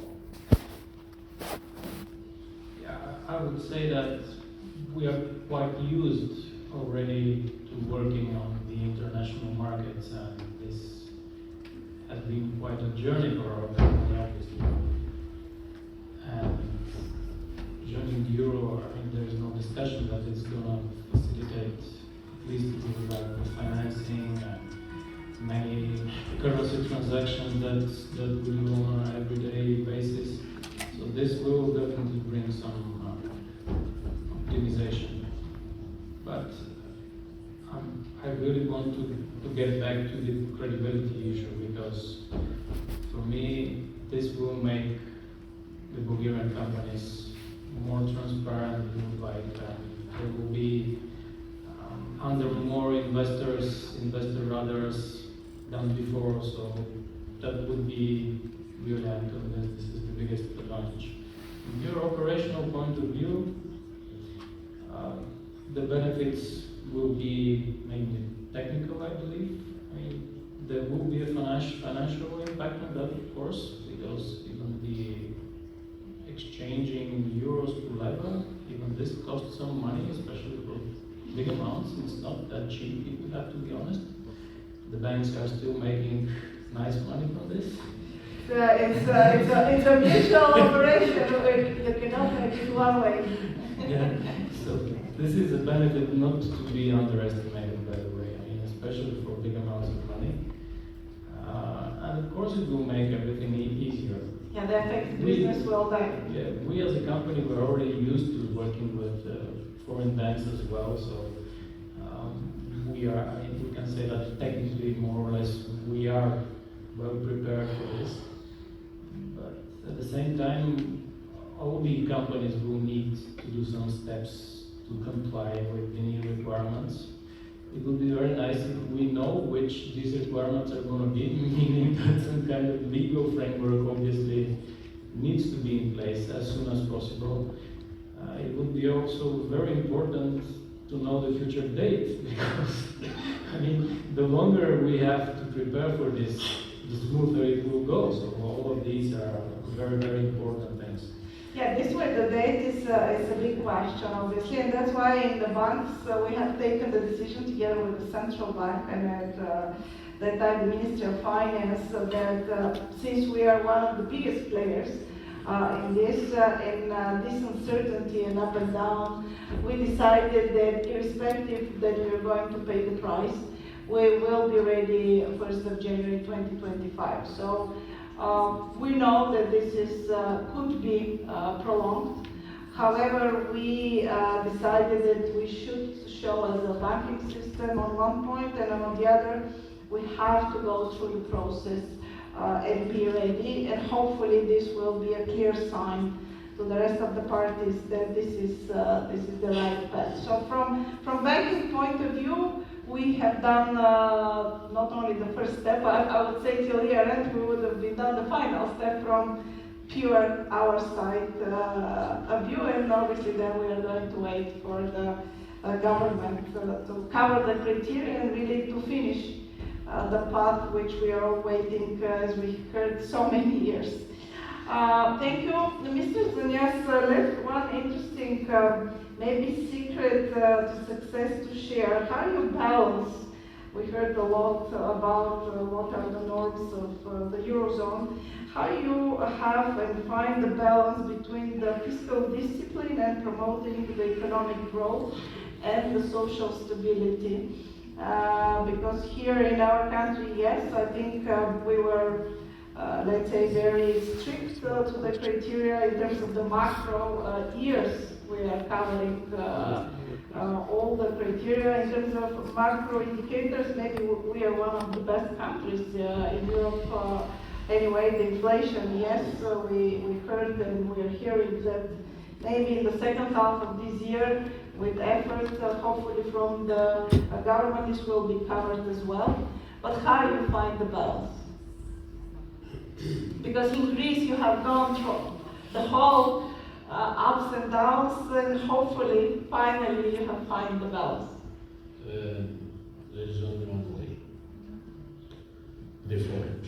I would say that we are quite used already to working on the international markets, and this has been quite a journey for our company, obviously. And joining the euro, I mean, there is no discussion that it's going to facilitate at least the financing and many currency transactions that we do on an everyday basis. So this will definitely bring some optimization. But I really want to get back to the credibility issue, because for me this will make the Bulgarian companies more transparent, there will be under more investor radars than before, so that would be really I'm convinced this is the biggest advantage. From your operational point of view, the benefits will be mainly technical, I believe. I mean, there will be a financial impact on that, of course, because even the exchanging euros to level, even this costs some money, especially for big amounts. It's not that cheap, if we have to be honest. The banks are still making nice money from this. It's a mutual operation. You cannot make it one way. Yeah, so this is a benefit not to be underestimated, by the way. I mean, especially for big amounts of money. And of course, it will make everything easier. Yeah, the affected business will die. Yeah, we as a company were already used to working with foreign banks as well, so we are. I mean, we can say that technically, more or less, we are well prepared for this. But at the same time, all the companies will need to do some steps to comply with the new requirements. It would be very nice if we know which these requirements are going to be, meaning that some kind of legal framework obviously needs to be in place as soon as possible. It would be also very important to know the future date, because I mean, the longer we have to prepare for this, the smoother it will go. So all of these are very, very important things. Yeah, this way the date is a big question, obviously, and that's why in the banks we have taken the decision together with the central bank and at that time the Ministry of Finance that since we are one of the biggest players in this uncertainty and up and down, we decided that irrespective that we are going to pay the price, we will be ready 1st of January 2025. So we know that this is could be prolonged. However, we decided that we should show as a banking system on one point, and on the other, we have to go through the process and be ready. And hopefully, this will be a clear sign to the rest of the parties that this is the right path. So, from banking point of view, we have done not only the first step, I would say till year end we would have been done the final step from pure our side view, and obviously then we are going to wait for the government to cover the criteria and really to finish the path which we are waiting, as we heard, so many years. Thank you. Mr. Zanias left one interesting maybe secret to success to share. How do you balance? We heard a lot about what are the norms of the Eurozone. How do you have and find the balance between the fiscal discipline and promoting the economic growth and the social stability? Because here in our country, yes, I think we were let's say very strict to the criteria in terms of the macro years. We are covering all the criteria. In terms of macro indicators, maybe we are one of the best countries in Europe. Anyway, the inflation, yes, we heard and we are hearing that maybe in the second half of this year, with effort, hopefully from the government, this will be covered as well. But how do you find the balance? Because in Greece you have gone through the whole ups and downs, and hopefully, finally, you have found the balance. There is only one way. Different.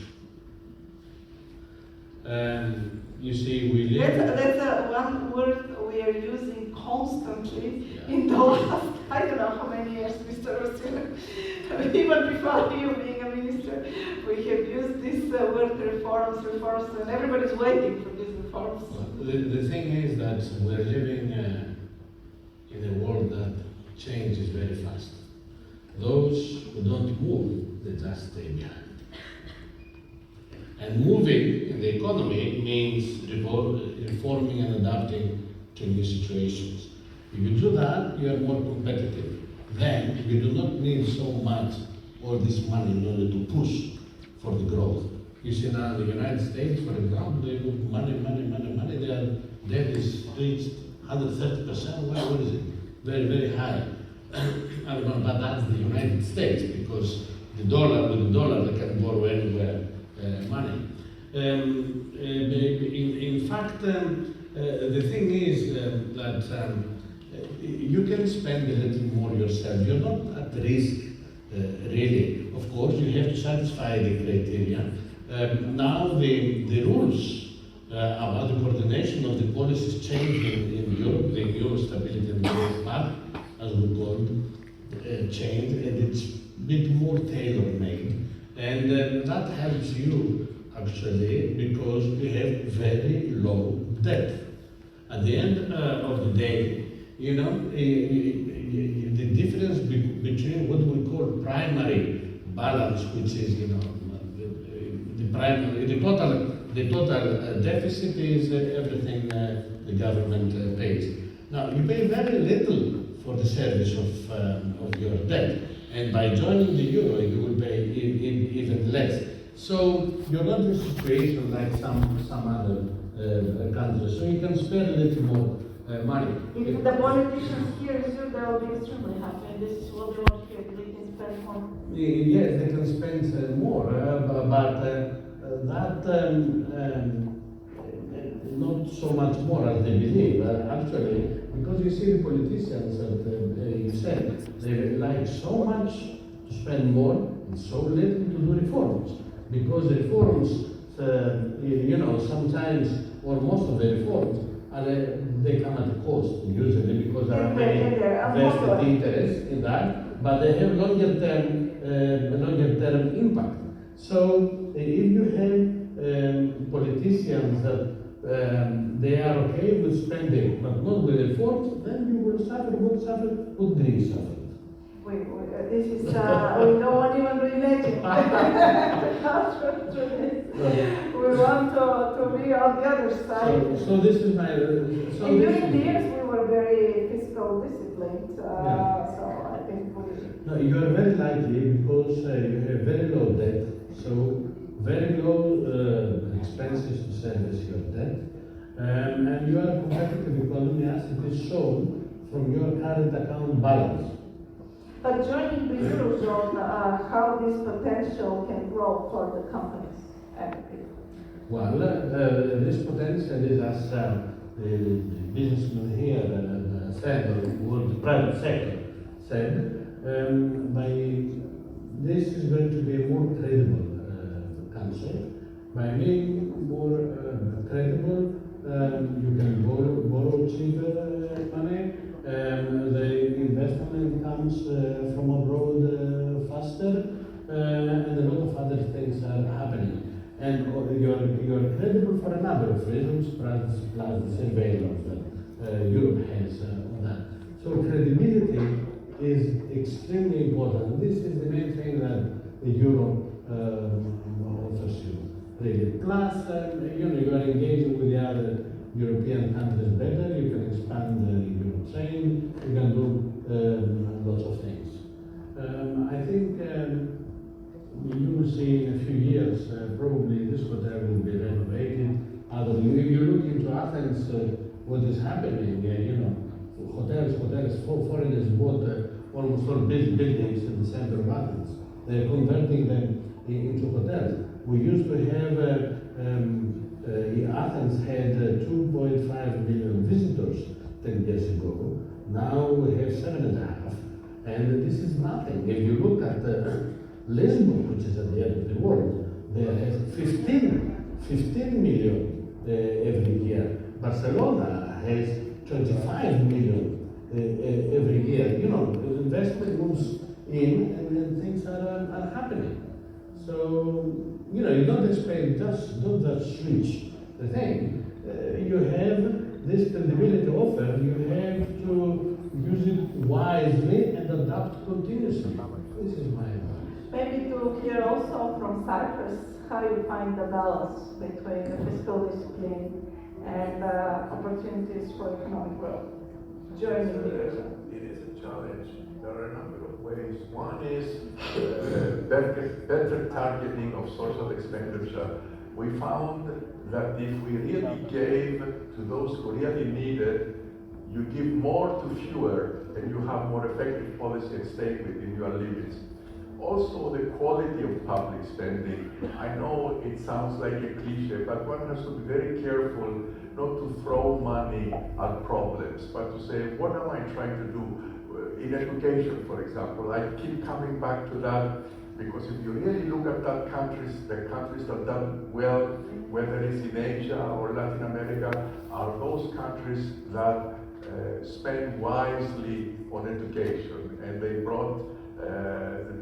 You see, we live... That's one word we are using constantly in the last, I don't know how many years, Mr. Rosina. Even before you being a minister, we have used this word reforms, and everybody's waiting for these reforms. Well, the thing is that we're living in a world that changes very fast. Those who don't move, they just stay behind. And moving in the economy means reforming and adapting to new situations. If you do that, you are more competitive. Then you do not need so much all this money in order to push for the growth. You see now in the United States, for example, they do money. Their debt is reached 130%. Well, what is it? Very, very high. I don't know, but that's the United States, because with the dollar, they can borrow anywhere money. In fact, the thing is that you can spend a little more yourself. You're not at risk, really. Of course, you have to satisfy the criteria. Now the rules about the coordination of the policies changing in Europe, the Euro Stability and Growth Pact, as we call it, changed, and it's a bit more tailor-made. And that helps you, actually, because you have very low debt. At the end of the day, you know, the difference between what we call primary balance, which is, you know, the total deficit is everything the government pays. Now, you pay very little for the service of your debt, and by joining the euro, you will pay even less. So you're not in a situation like some other countries, so you can spare a little more money. If the politicians hear you, they will be extremely happy, and this is what they want to hear. They can spend more. Yes, they can spend more, but that not so much more as they believe. Actually, because you see the politicians that you said, they like so much to spend more and so little to do reforms. Because reforms, you know, sometimes, or most of the reforms, they come at a cost, usually, because there are many vested interests in that, but they have longer term impact. So if you have politicians that they are okay with spending, but not with reforms, then you will suffer what Greece suffered. This is, we don't want even to imagine. We want to be on the other side. So this is my... During the years we were very fiscal disciplined, so I think No, you are very lucky because you have very low debt, so very low expenses to service your debt, and you are a competitive economy as it is shown from your current account balance. But joining the Eurozone, how this potential can grow for the companies and people? Well, this potential is, as the businessman here said, or the private sector said, this is going to be a more credible country. By being more credible, you can borrow cheaper money. The investment comes from abroad faster, and a lot of other things are happening. And you're credible for a number of reasons, plus the surveillance that Europe has on that. So credibility is extremely important. This is the main thing that the euro offers you. Really. Plus, you are engaging with the other European countries better. You can expand the Euro train. You can do lots of things. I think you will see in a few years probably this hotel will be renovated. If you look into Athens, what is happening? Hotels. Foreigners bought almost all buildings in the center of Athens. They're converting them into hotels. We used to have, Athens had 2.5 million visitors 10 years ago. Now we have 7.5, and this is nothing. If you look at Lisbon, which is at the end of the world, they have 15 million every year. Barcelona has 25 million every year. Investment moves in, and then things are happening. So, you don't expect don't just switch the thing. You have this credibility offer, you have to use it wisely and adapt continuously. This is my advice. Maybe to hear also from Cyprus how you find the balance between the fiscal discipline and opportunities for economic growth. Joining the Eurozone. It is a challenge. There are a number of ways. One is better targeting of social expenditure. We found that if we really gave to those who really need it, you give more to fewer and you have more effective policy and stay within your limits. also the quality of public spending. I know it sounds like a cliche, but one has to be very careful not to throw money at problems, but to say, what am I trying to do? In education, for example, I keep coming back to that, because if you really look at the countries that have done well, whether it's in Asia or Latin America, are those countries that spend wisely on education, and they brought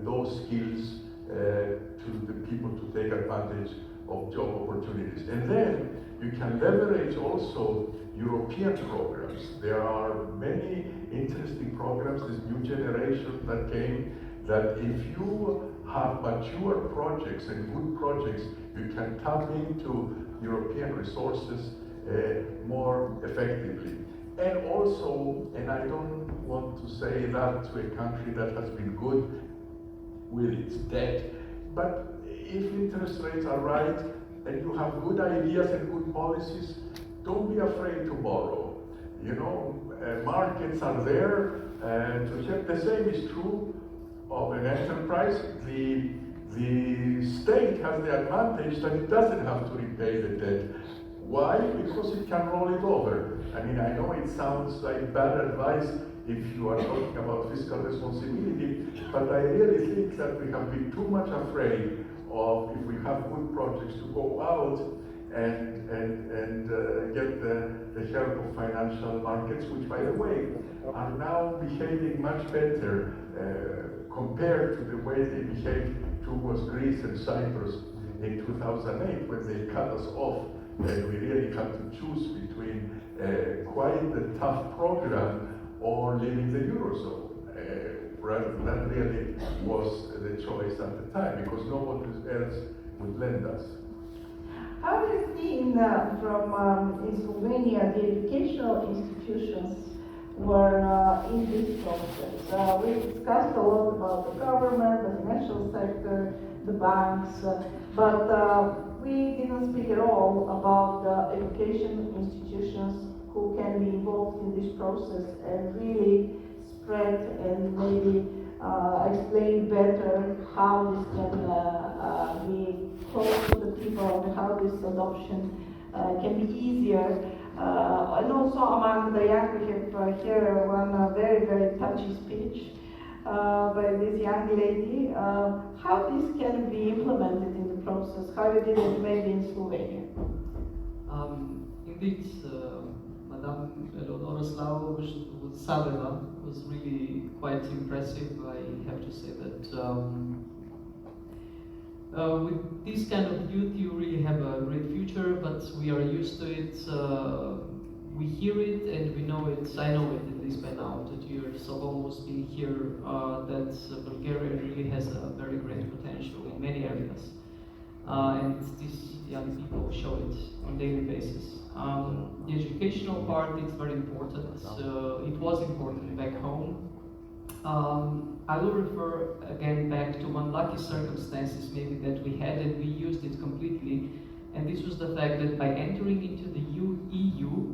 those skills to the people to take advantage of job opportunities. And then you can leverage also European programs. There are many interesting programs, this new generation that came, that if you have mature projects and good projects, you can tap into European resources more effectively. And also, and I don't want to say that to a country that has been good with its debt, but if interest rates are right and you have good ideas and good policies, don't be afraid to borrow. You know, markets are there to help. The same is true of an enterprise. The state has the advantage that it doesn't have to repay the debt. Why? Because it can roll it over. I mean, I know it sounds like bad advice if you are talking about fiscal responsibility, but I really think that we have been too much afraid of, if we have good projects, to go out and get the help of financial markets, which, by the way, are now behaving much better compared to the way they behaved towards Greece and Cyprus in 2008, when they cut us off. And we really had to choose between quite a tough program or leaving the Eurozone. That really was the choice at the time, because no one else would lend us. How do you see in Slovenia the educational institutions were in this process? We discussed a lot about the government, the financial sector, the banks, but we didn't speak at all about the education institutions who can be involved in this process and really spread and maybe explain better how this can be close to the people and how this adoption can be easier. And also among the young, we have here one very, very touchy speech by this young lady. How this can be implemented in the process? How you did it maybe in Slovenia? Indeed, Madame Eleonora Slavova was really quite impressive. I have to say that with this kind of youth, you really have a great future, but we are used to it. We hear it and we know it. I know it at least by now, 2 years of almost being here, that Bulgaria really has a very great potential in many areas. And these young people show it on a daily basis. The educational part is very important. It was important back home. I will refer again back to one lucky circumstances maybe that we had, and we used it completely. And this was the fact that by entering into the EU,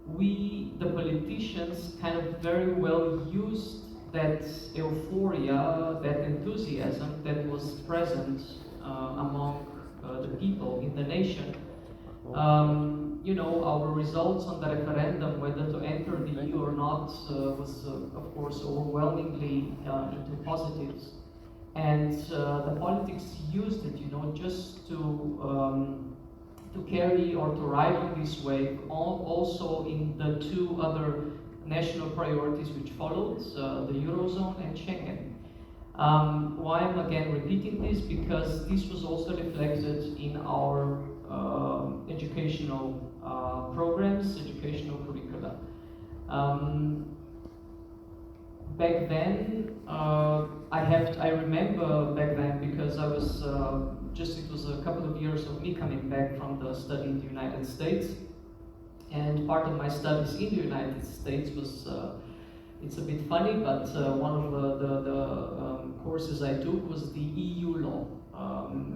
we, the politicians, kind of very well used that euphoria, that enthusiasm that was present among the people in the nation. You know, our results on the referendum, whether to enter the EU or not, was of course overwhelmingly into positives. And the politics used it, you know, just to carry or to ride on this wave, also in the two other national priorities which followed, the Eurozone and Schengen. Why I'm again repeating this? Because this was also reflected in our educational programs, educational curricula. Back then, I remember back then because I was it was a couple of years of me coming back from the study in the United States, and part of my studies in the United States was, it's a bit funny, but one of the courses I took was the EU law.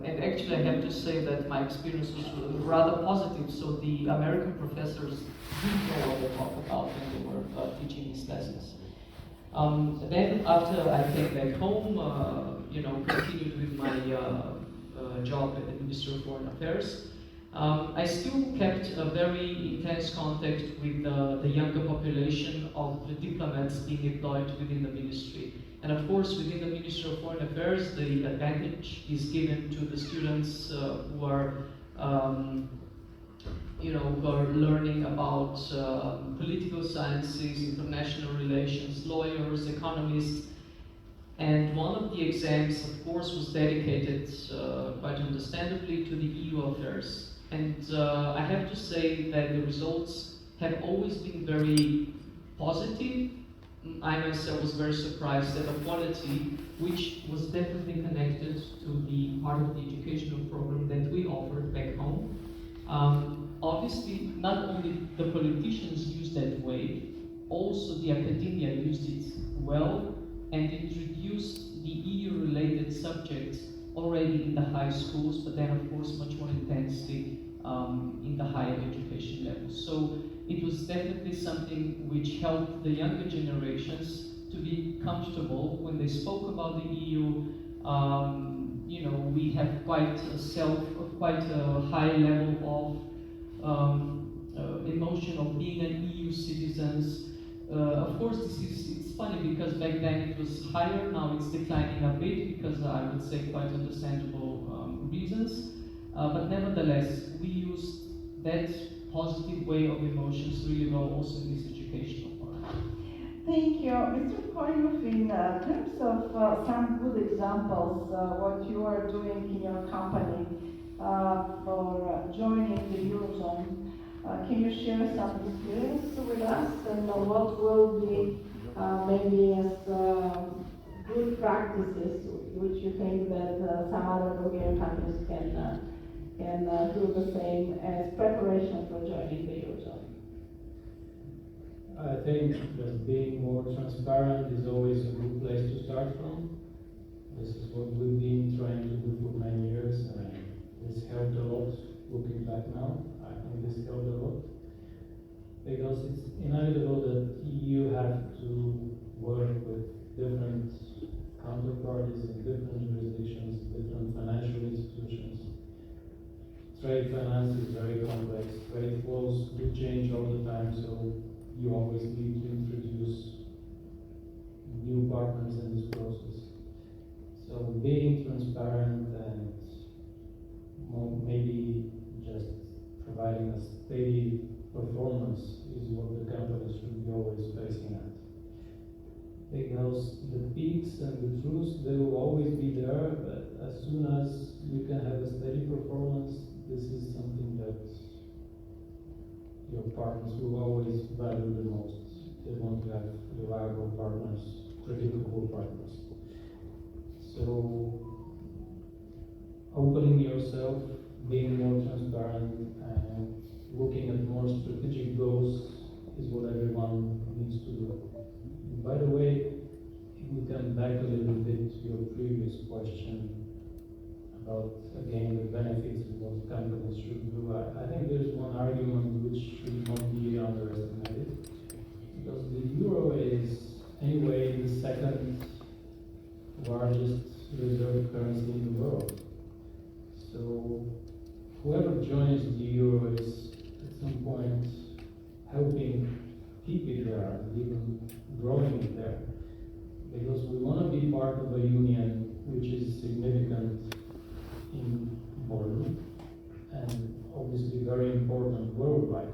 And actually I have to say that my experience was rather positive, so the American professors didn't know what they talk about when they were teaching these lessons. Then after I came back home, continued with my job at the Ministry of Foreign Affairs. I still kept a very intense contact with the younger population of the diplomats being employed within the ministry. And of course, within the Ministry of Foreign Affairs, the advantage is given to the students who are learning about political sciences, international relations, lawyers, economists. And one of the exams, of course, was dedicated, quite understandably, to the EU affairs. And I have to say that the results have always been very positive. I myself was very surprised at the quality, which was definitely connected to the part of the educational program that we offered back home. Obviously, not only the politicians used that way, also the academia used it well and introduced the EU-related subjects already in the high schools, but then of course much more intensely in the higher education levels. So it was definitely something which helped the younger generations to be comfortable when they spoke about the EU. We have quite a high level of emotion of being an EU citizens. Of course, it's funny because back then it was higher, now it's declining a bit because I would say quite understandable reasons. But nevertheless, we used that positive way of emotions really well also in this educational part. Thank you. Mr. Koinov, in terms of some good examples, what you are doing in your company for joining the Eurozone, can you share some experience with us and what will be maybe as good practices which you think that some other Bulgarian countries can do the same as preparation for joining the Eurozone? I think that being more transparent is always a good place to start from. This is what we've been trying to do for many years, and this helped a lot. Looking back now, I think this helped a lot. Because it's inevitable that you have to work with different counterparties in different jurisdictions, different financial institutions. Trade finance is very complex. Trade flows do change all the time, so you always need to introduce new partners in this process. So being transparent and maybe just providing a steady performance is what the company should be always facing at. Because the peaks and the truths, they will always be there, but as soon as you can have a steady performance, this is something that your partners will always value the most. They want to have reliable partners, predictable partners. So, opening yourself, being more transparent, and looking at more strategic goals is what everyone needs to do. And by the way, if we come back a little bit to your previous question about, again, the benefits of what companies should do, I think there's one argument which should not be underestimated. Because the euro is, anyway, the second largest reserve currency in the world. So, whoever joins the euro is at some point helping keep it there and even growing it there. Because we want to be part of a union which is significant in volume and obviously very important worldwide.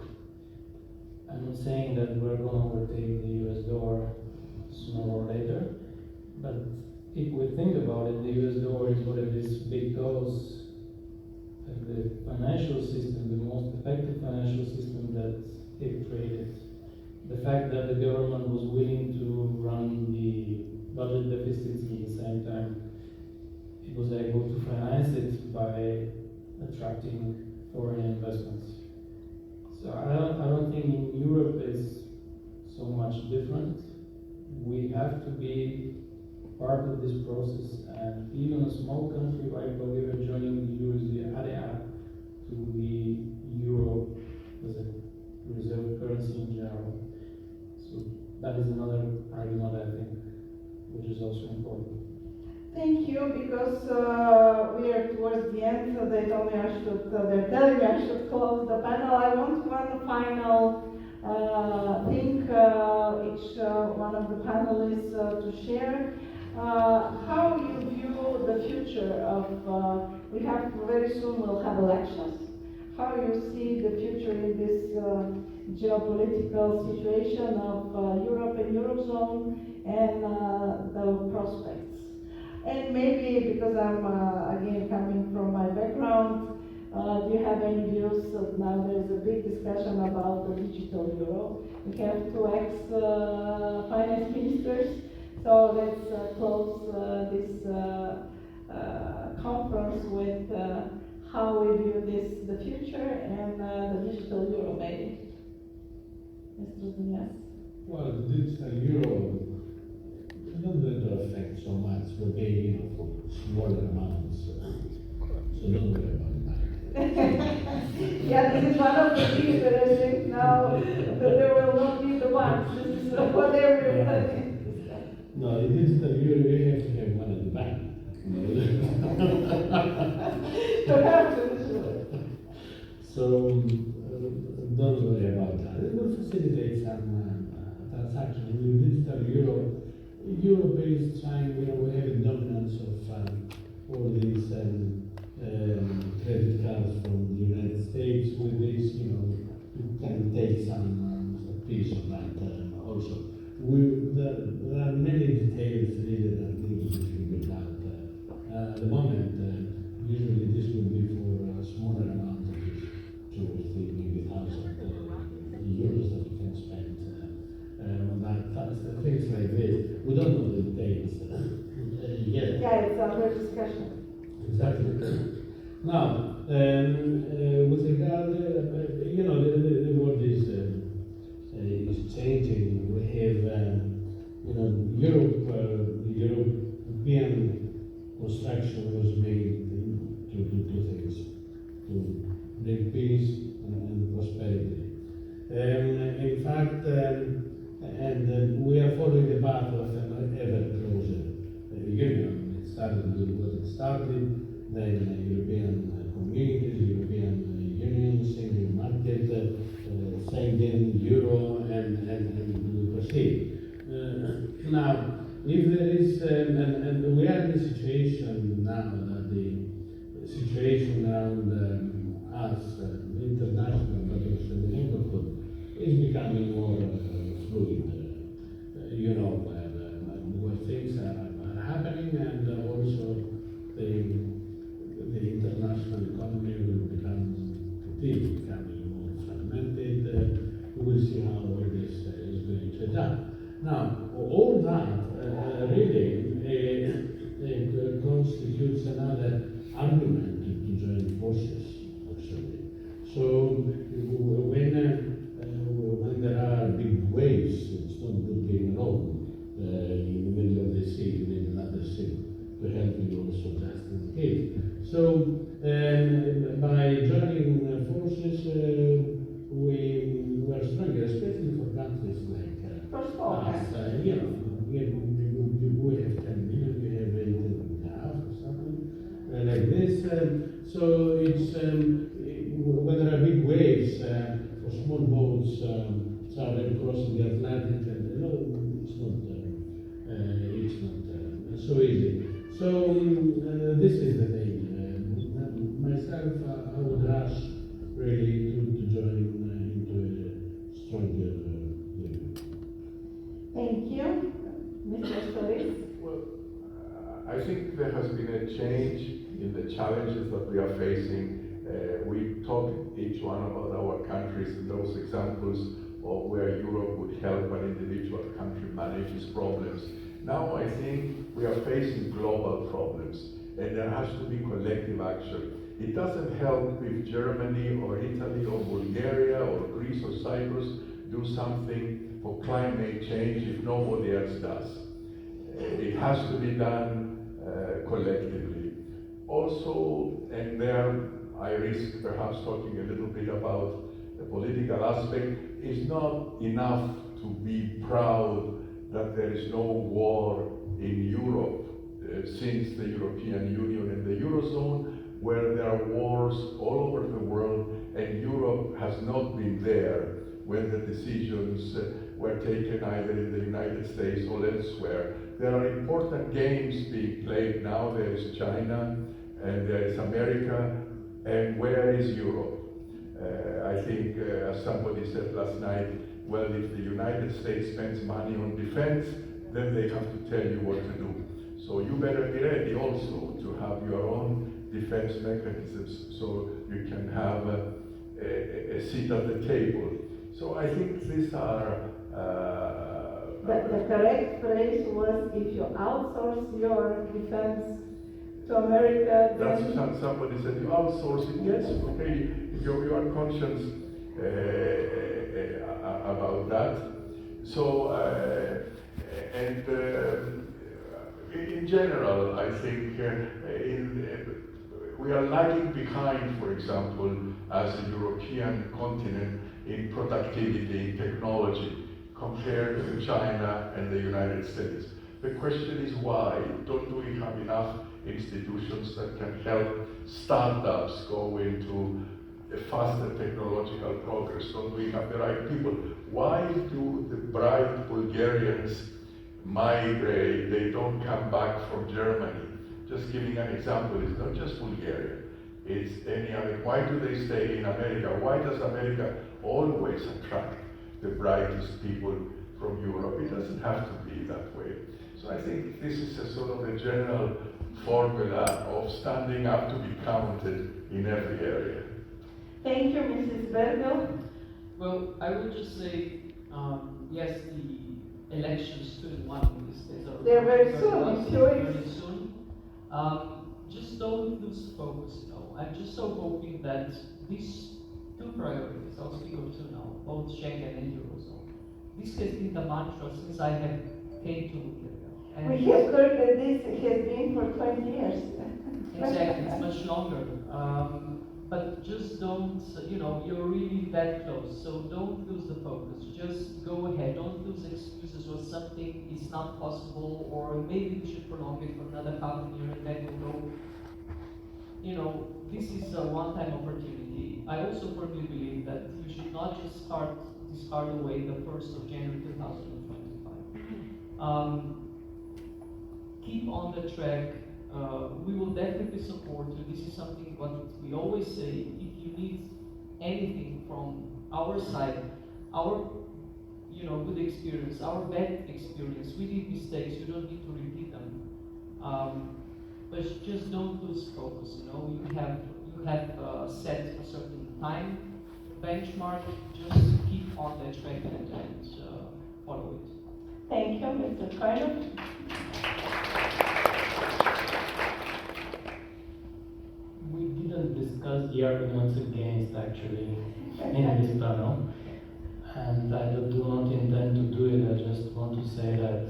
I'm not saying that we're going to overtake the US dollar sooner or later, but if we think about it, the US dollar is what it is because the financial system, the most effective financial system that it created. The fact that the government was willing to run the budget deficits at the same time, it was able to finance it by attracting foreign investments. So I don't think in Europe is so much different. We have to be part of this process, and even a small country like Bulgaria joining the euro is the area to the euro as a reserve currency in general. So that is another argument I think, which is also important. Thank you, because we are towards the end. They told me they're telling me I should close the panel. I want one final thing each one of the panelists to share. How you view the future of, we have very soon we'll have elections. How you see the future in this geopolitical situation of Europe and Eurozone and the prospects? And maybe, because I'm again coming from my background, do you have any views? Now there's a big discussion about the digital euro. We have two ex-finance ministers, so let's close this conference with how we view the future and the digital euro, maybe. Mr. Zanias. Well, the digital euro is not going to affect so much. We're paying smaller amounts, so don't worry about that. Yeah, this is one of the things that I think now that there will not be the ones. This is what everybody. No, the digital euro, we have to have one at the bank. So don't worry about that. It will facilitate some transactions. With the digital euro, Europe is trying, we have a dominance of all these credit cards from the United States. With this, you can take some piece of that also. There are many details really that need to be figured out. At the moment, usually this will be for a smaller amount of this, 2 or 3, maybe 1,000 euros that you can spend on that. Things like this. We don't know the details yet. Yeah, it's under discussion. Exactly. Now, with regard, the world is changing. We have, Europe, the European construction was made to do 2 things: to bring peace and prosperity. In fact, we are following the path of an ever closer union. It started with what it started, then European communities, European Union, single market, Schengen, Euro, and we proceed. Now, if there is, and we are in a situation now that the situation around us, international, but also the neighborhood, is becoming more fluid. Where things are happening, and also the international economy will become becoming more fragmented. We will see how all this is going to adapt. Now, all that really constitutes another argument to join forces, actually. So when there are big waves, it's not good being alone in the middle of the sea. You need another ship to help you also just in case. So by joining forces, we are stronger, especially for countries like us. We have 10 million, we have 8.5 or something like this. So it's when there are big waves for small boats traveling crossing the Atlantic, and it's not so easy. So this is the thing. Myself, I would rush really to join into a stronger union. Thank you. Mr. Sarris. Well, I think there has been a change in the challenges that we are facing. We talked each one about our countries and those examples of where Europe would help an individual country manage its problems. Now I think we are facing global problems, and there has to be collective action. It doesn't help if Germany or Italy or Bulgaria or Greece or Cyprus do something for climate change if nobody else does. It has to be done collectively. Also, and there I risk perhaps talking a little bit about the political aspect, it's not enough to to be proud that there is no war in Europe since the European Union and the Eurozone, where there are wars all over the world, and Europe has not been there when the decisions were taken either in the United States or elsewhere. There are important games being played now. There is China and there is America, and where is Europe? I think, as somebody said last night, well, if the United States spends money on defense, then they have to tell you what to do. So you better be ready also to have your own defense mechanisms so you can have a seat at the table. So I think these are... But the correct phrase was, if you outsource your defense to America, then... That's somebody said, you outsource it, yes, okay, you are conscious about that. So, in general, I think we are lagging behind, for example, as a European continent in productivity, in technology, compared to China and the United States. The question is why? Don't we have enough institutions that can help startups go into a faster technological progress? Don't we have the right people? Why do the bright Bulgarians migrate? They don't come back from Germany. Just giving an example, it's not just Bulgaria, it's any other. Why do they stay in America? Why does America always attract the brightest people from Europe? It doesn't have to be that way. So I think this is a sort of a general formula of standing up to be counted in every area. Thank you, Mrs. Bergel. Well, I would just say, yes, the elections 2 in 1 these days are They're very soon, in 2 weeks. very soon. Just don't lose focus, I'm just so hoping that these 2 priorities, I'll speak of 2 now, both Schengen and Eurozone, this has been the mantra since I have came to Bulgaria. And We have heard that this has been for 20 years. exactly, it's much longer. But just don't, you're really that close, so don't lose the focus. Just go ahead, don't lose excuses or something is not possible, or maybe we should prolong it for another half a year and then we'll go. This is a one-time opportunity. I also firmly believe that we should not just discard away the 1st of January 2025. Keep on the track. We will definitely support you. This is something what we always say. If you need anything from our side, our good experience, our bad experience, we did mistakes. You don't need to repeat them. But just don't lose focus. You have set a certain time benchmark. Just keep on that track and follow it. Thank you, Mr. Koinov. We didn't discuss the arguments against, actually, in this panel, and I do not intend to do it. I just want to say that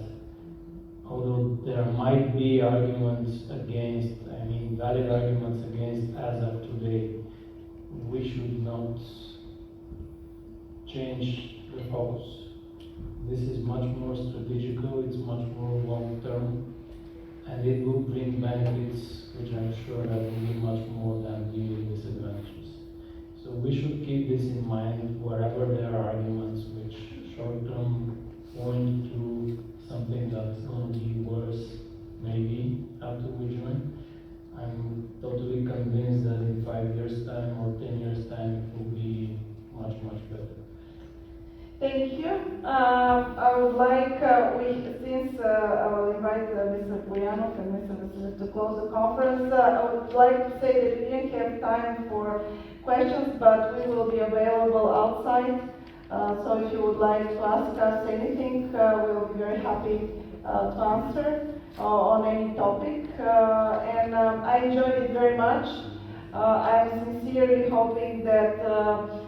although there might be arguments against, valid arguments against as of today, we should not change the focus. This is much more strategical, it's much more long-term, and it will bring benefits which I'm sure that will be much more than the disadvantages. So we should keep this in mind wherever there are arguments which short-term point to something that's going to be worse, maybe, after we join. I'm totally convinced that in 5 years' time or 10 years' time it will be much, much better. Thank you. I would like, since I will invite Mr. Boyanov and Mr. Vasilev to close the conference, I would like to say that we didn't have time for questions, but we will be available outside. So if you would like to ask us anything, we will be very happy to answer on any topic. And I enjoyed it very much. I'm sincerely hoping that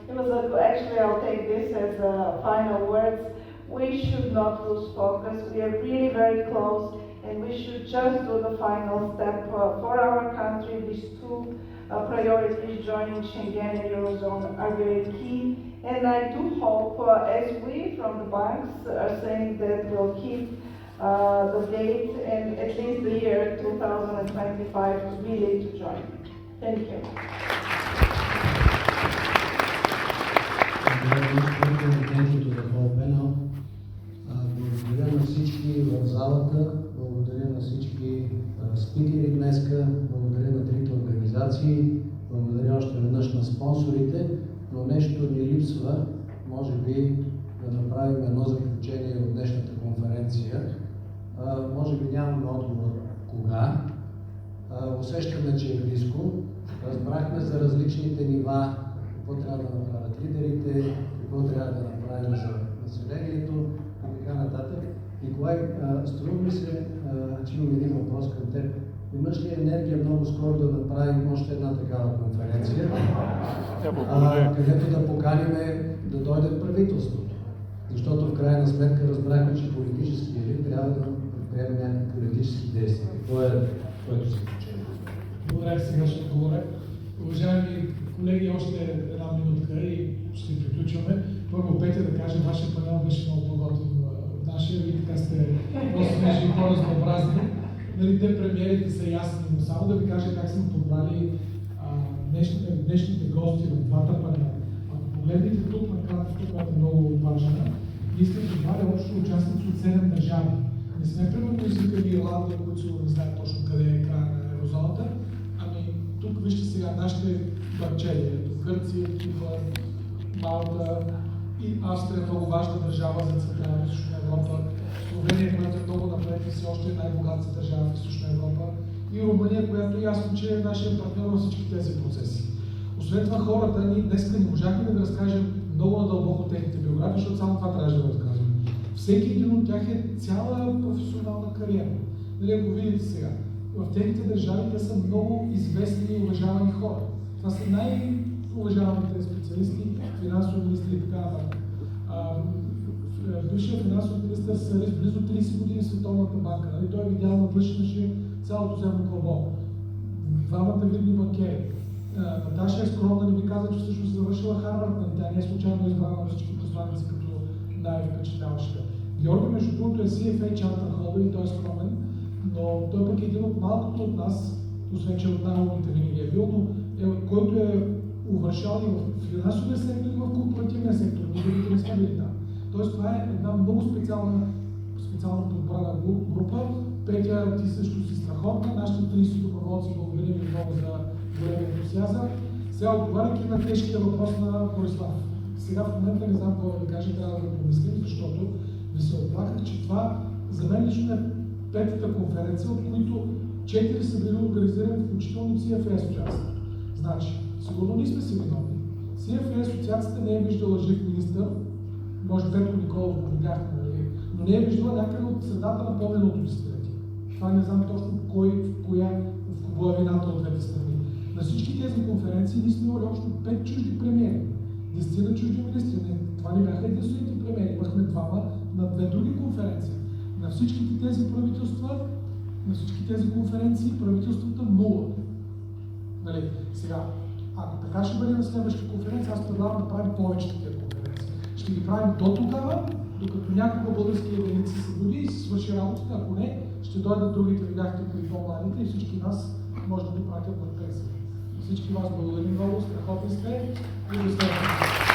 it was actually I'll take this as final words. We should not lose focus. We are really very close, and and we should just do the final step for our country. These two priorities, joining Schengen and Eurozone, are very key. And I do hope, as we from the banks are saying that we'll keep the date and at least the year 2025 really to join. Thank you. Thank you to the whole panel. Благодаря на всички в залата, благодаря на всички спикери днеска, благодаря на трите организации, благодаря още веднъж на спонсорите, но нещо ни липсва, може би да направим едно заключение от днешната конференция. Може би нямаме отговор кога, усещаме, че е близко, разбрахме за различните нива, какво трябва да направят лидерите, какво трябва да направим за населението и така нататък. Николай, струва ми се, че имам един въпрос към теб. Имаш ли енергия много скоро да направим още една такава конференция, където да поканим да дойде в правителството? Защото в крайна сметка разбрахме, че политически елит трябва да предприеме някакви политически действия. Какво е твоето заключение? Благодаря, сега ще отговоря. Уважаеми колеги, още една минутка и ще приключваме. Първо, Петя, да кажа, вашия панел беше много по-готин от нашия. Вие така сте по-свежи и по-разнообразни. Нали, те премиерите са ясни, но само да ви кажа как сме подбрали днешните гости в двата панела. Ако погледнете тук на картата, която е много важна, ние сме подбрали общо участници от 7 държави. Не сме примерно извикали Ирландия, които не знаят точно къде е края на еврозоната. Ами тук вижте сега нашите парчели. Гърция, Кипър, Малта и Австрия, много важна държава за Централна и Източна Европа. Словения, която е много напред и все още е най-богатата държава в Източна Европа. И Румъния, която е ясно, че е нашия партньор във всички тези процеси. Освен това хората, ние днес не можахме да разкажем много надълбоко техните биографии, защото само това трябваше да разказваме. Всеки един от тях е цяла професионална кариера. Нали, ако видите сега, в техните държави те са много известни и уважавани хора. Това са най-уважаваните специалисти, финансови министри и така нататък. Бившият финансов министър Сарис близо 30 години в Световната банка. Нали? Той е видял надлъжнаше цялото земно кълбо. Двамата видни банкери. Наташа е скромна, не ви каза, че всъщност завършила Харвард. Нали? Тя не е случайно избрана на всички посланици като най-впечатляваща. Георги, между другото, е CFA Charter Holder и той е скромен, но той пък е един от малкото от нас, освен че от най-умните винаги е бил, но който е увършал и в финансовия сектор и в корпоративния сектор. Ние не сме били там. Тоест това е една много специална подбрана група. Петя, ти също си страхотна. Нашите 30 доброволци, благодарим ви много за големия ентусиазъм. Сега отговаряйки на тежкия въпрос на Борислав. Сега в момента не знам какво да ви кажа, трябва да помислим, защото ви се оплаках, че това за мен лично е петата конференция, от които 4 са били организирани, включително CFA асоциацията. Значи, сигурно ние сме си виновни. CFA асоциацията не е виждала жив министър, може Петко Николов го видяхме, но не е виждала някъде от средата на по-миналото десетилетие. Това не знам точно в кого е вината от двете страни. На всички тези конференции ние сме имали общо 5 чужди премиери, 10 чужди министри. Това не бяха единствените премиери, имахме двама на 2 други конференции. На всичките тези правителства, на всички тези конференции правителствата нула. Нали? Сега, ако така ще бъде на следващата конференция, аз предлагам да правим повече такива конференции. Ще ги правим до тогава, докато някаква български единици се събуди и се свърши работата, ако не, ще дойдат другите, видяхте при по-младите и всички нас може да ги пратят на пенсия. Всички вас благодарим много, страхотни сте и до следващия.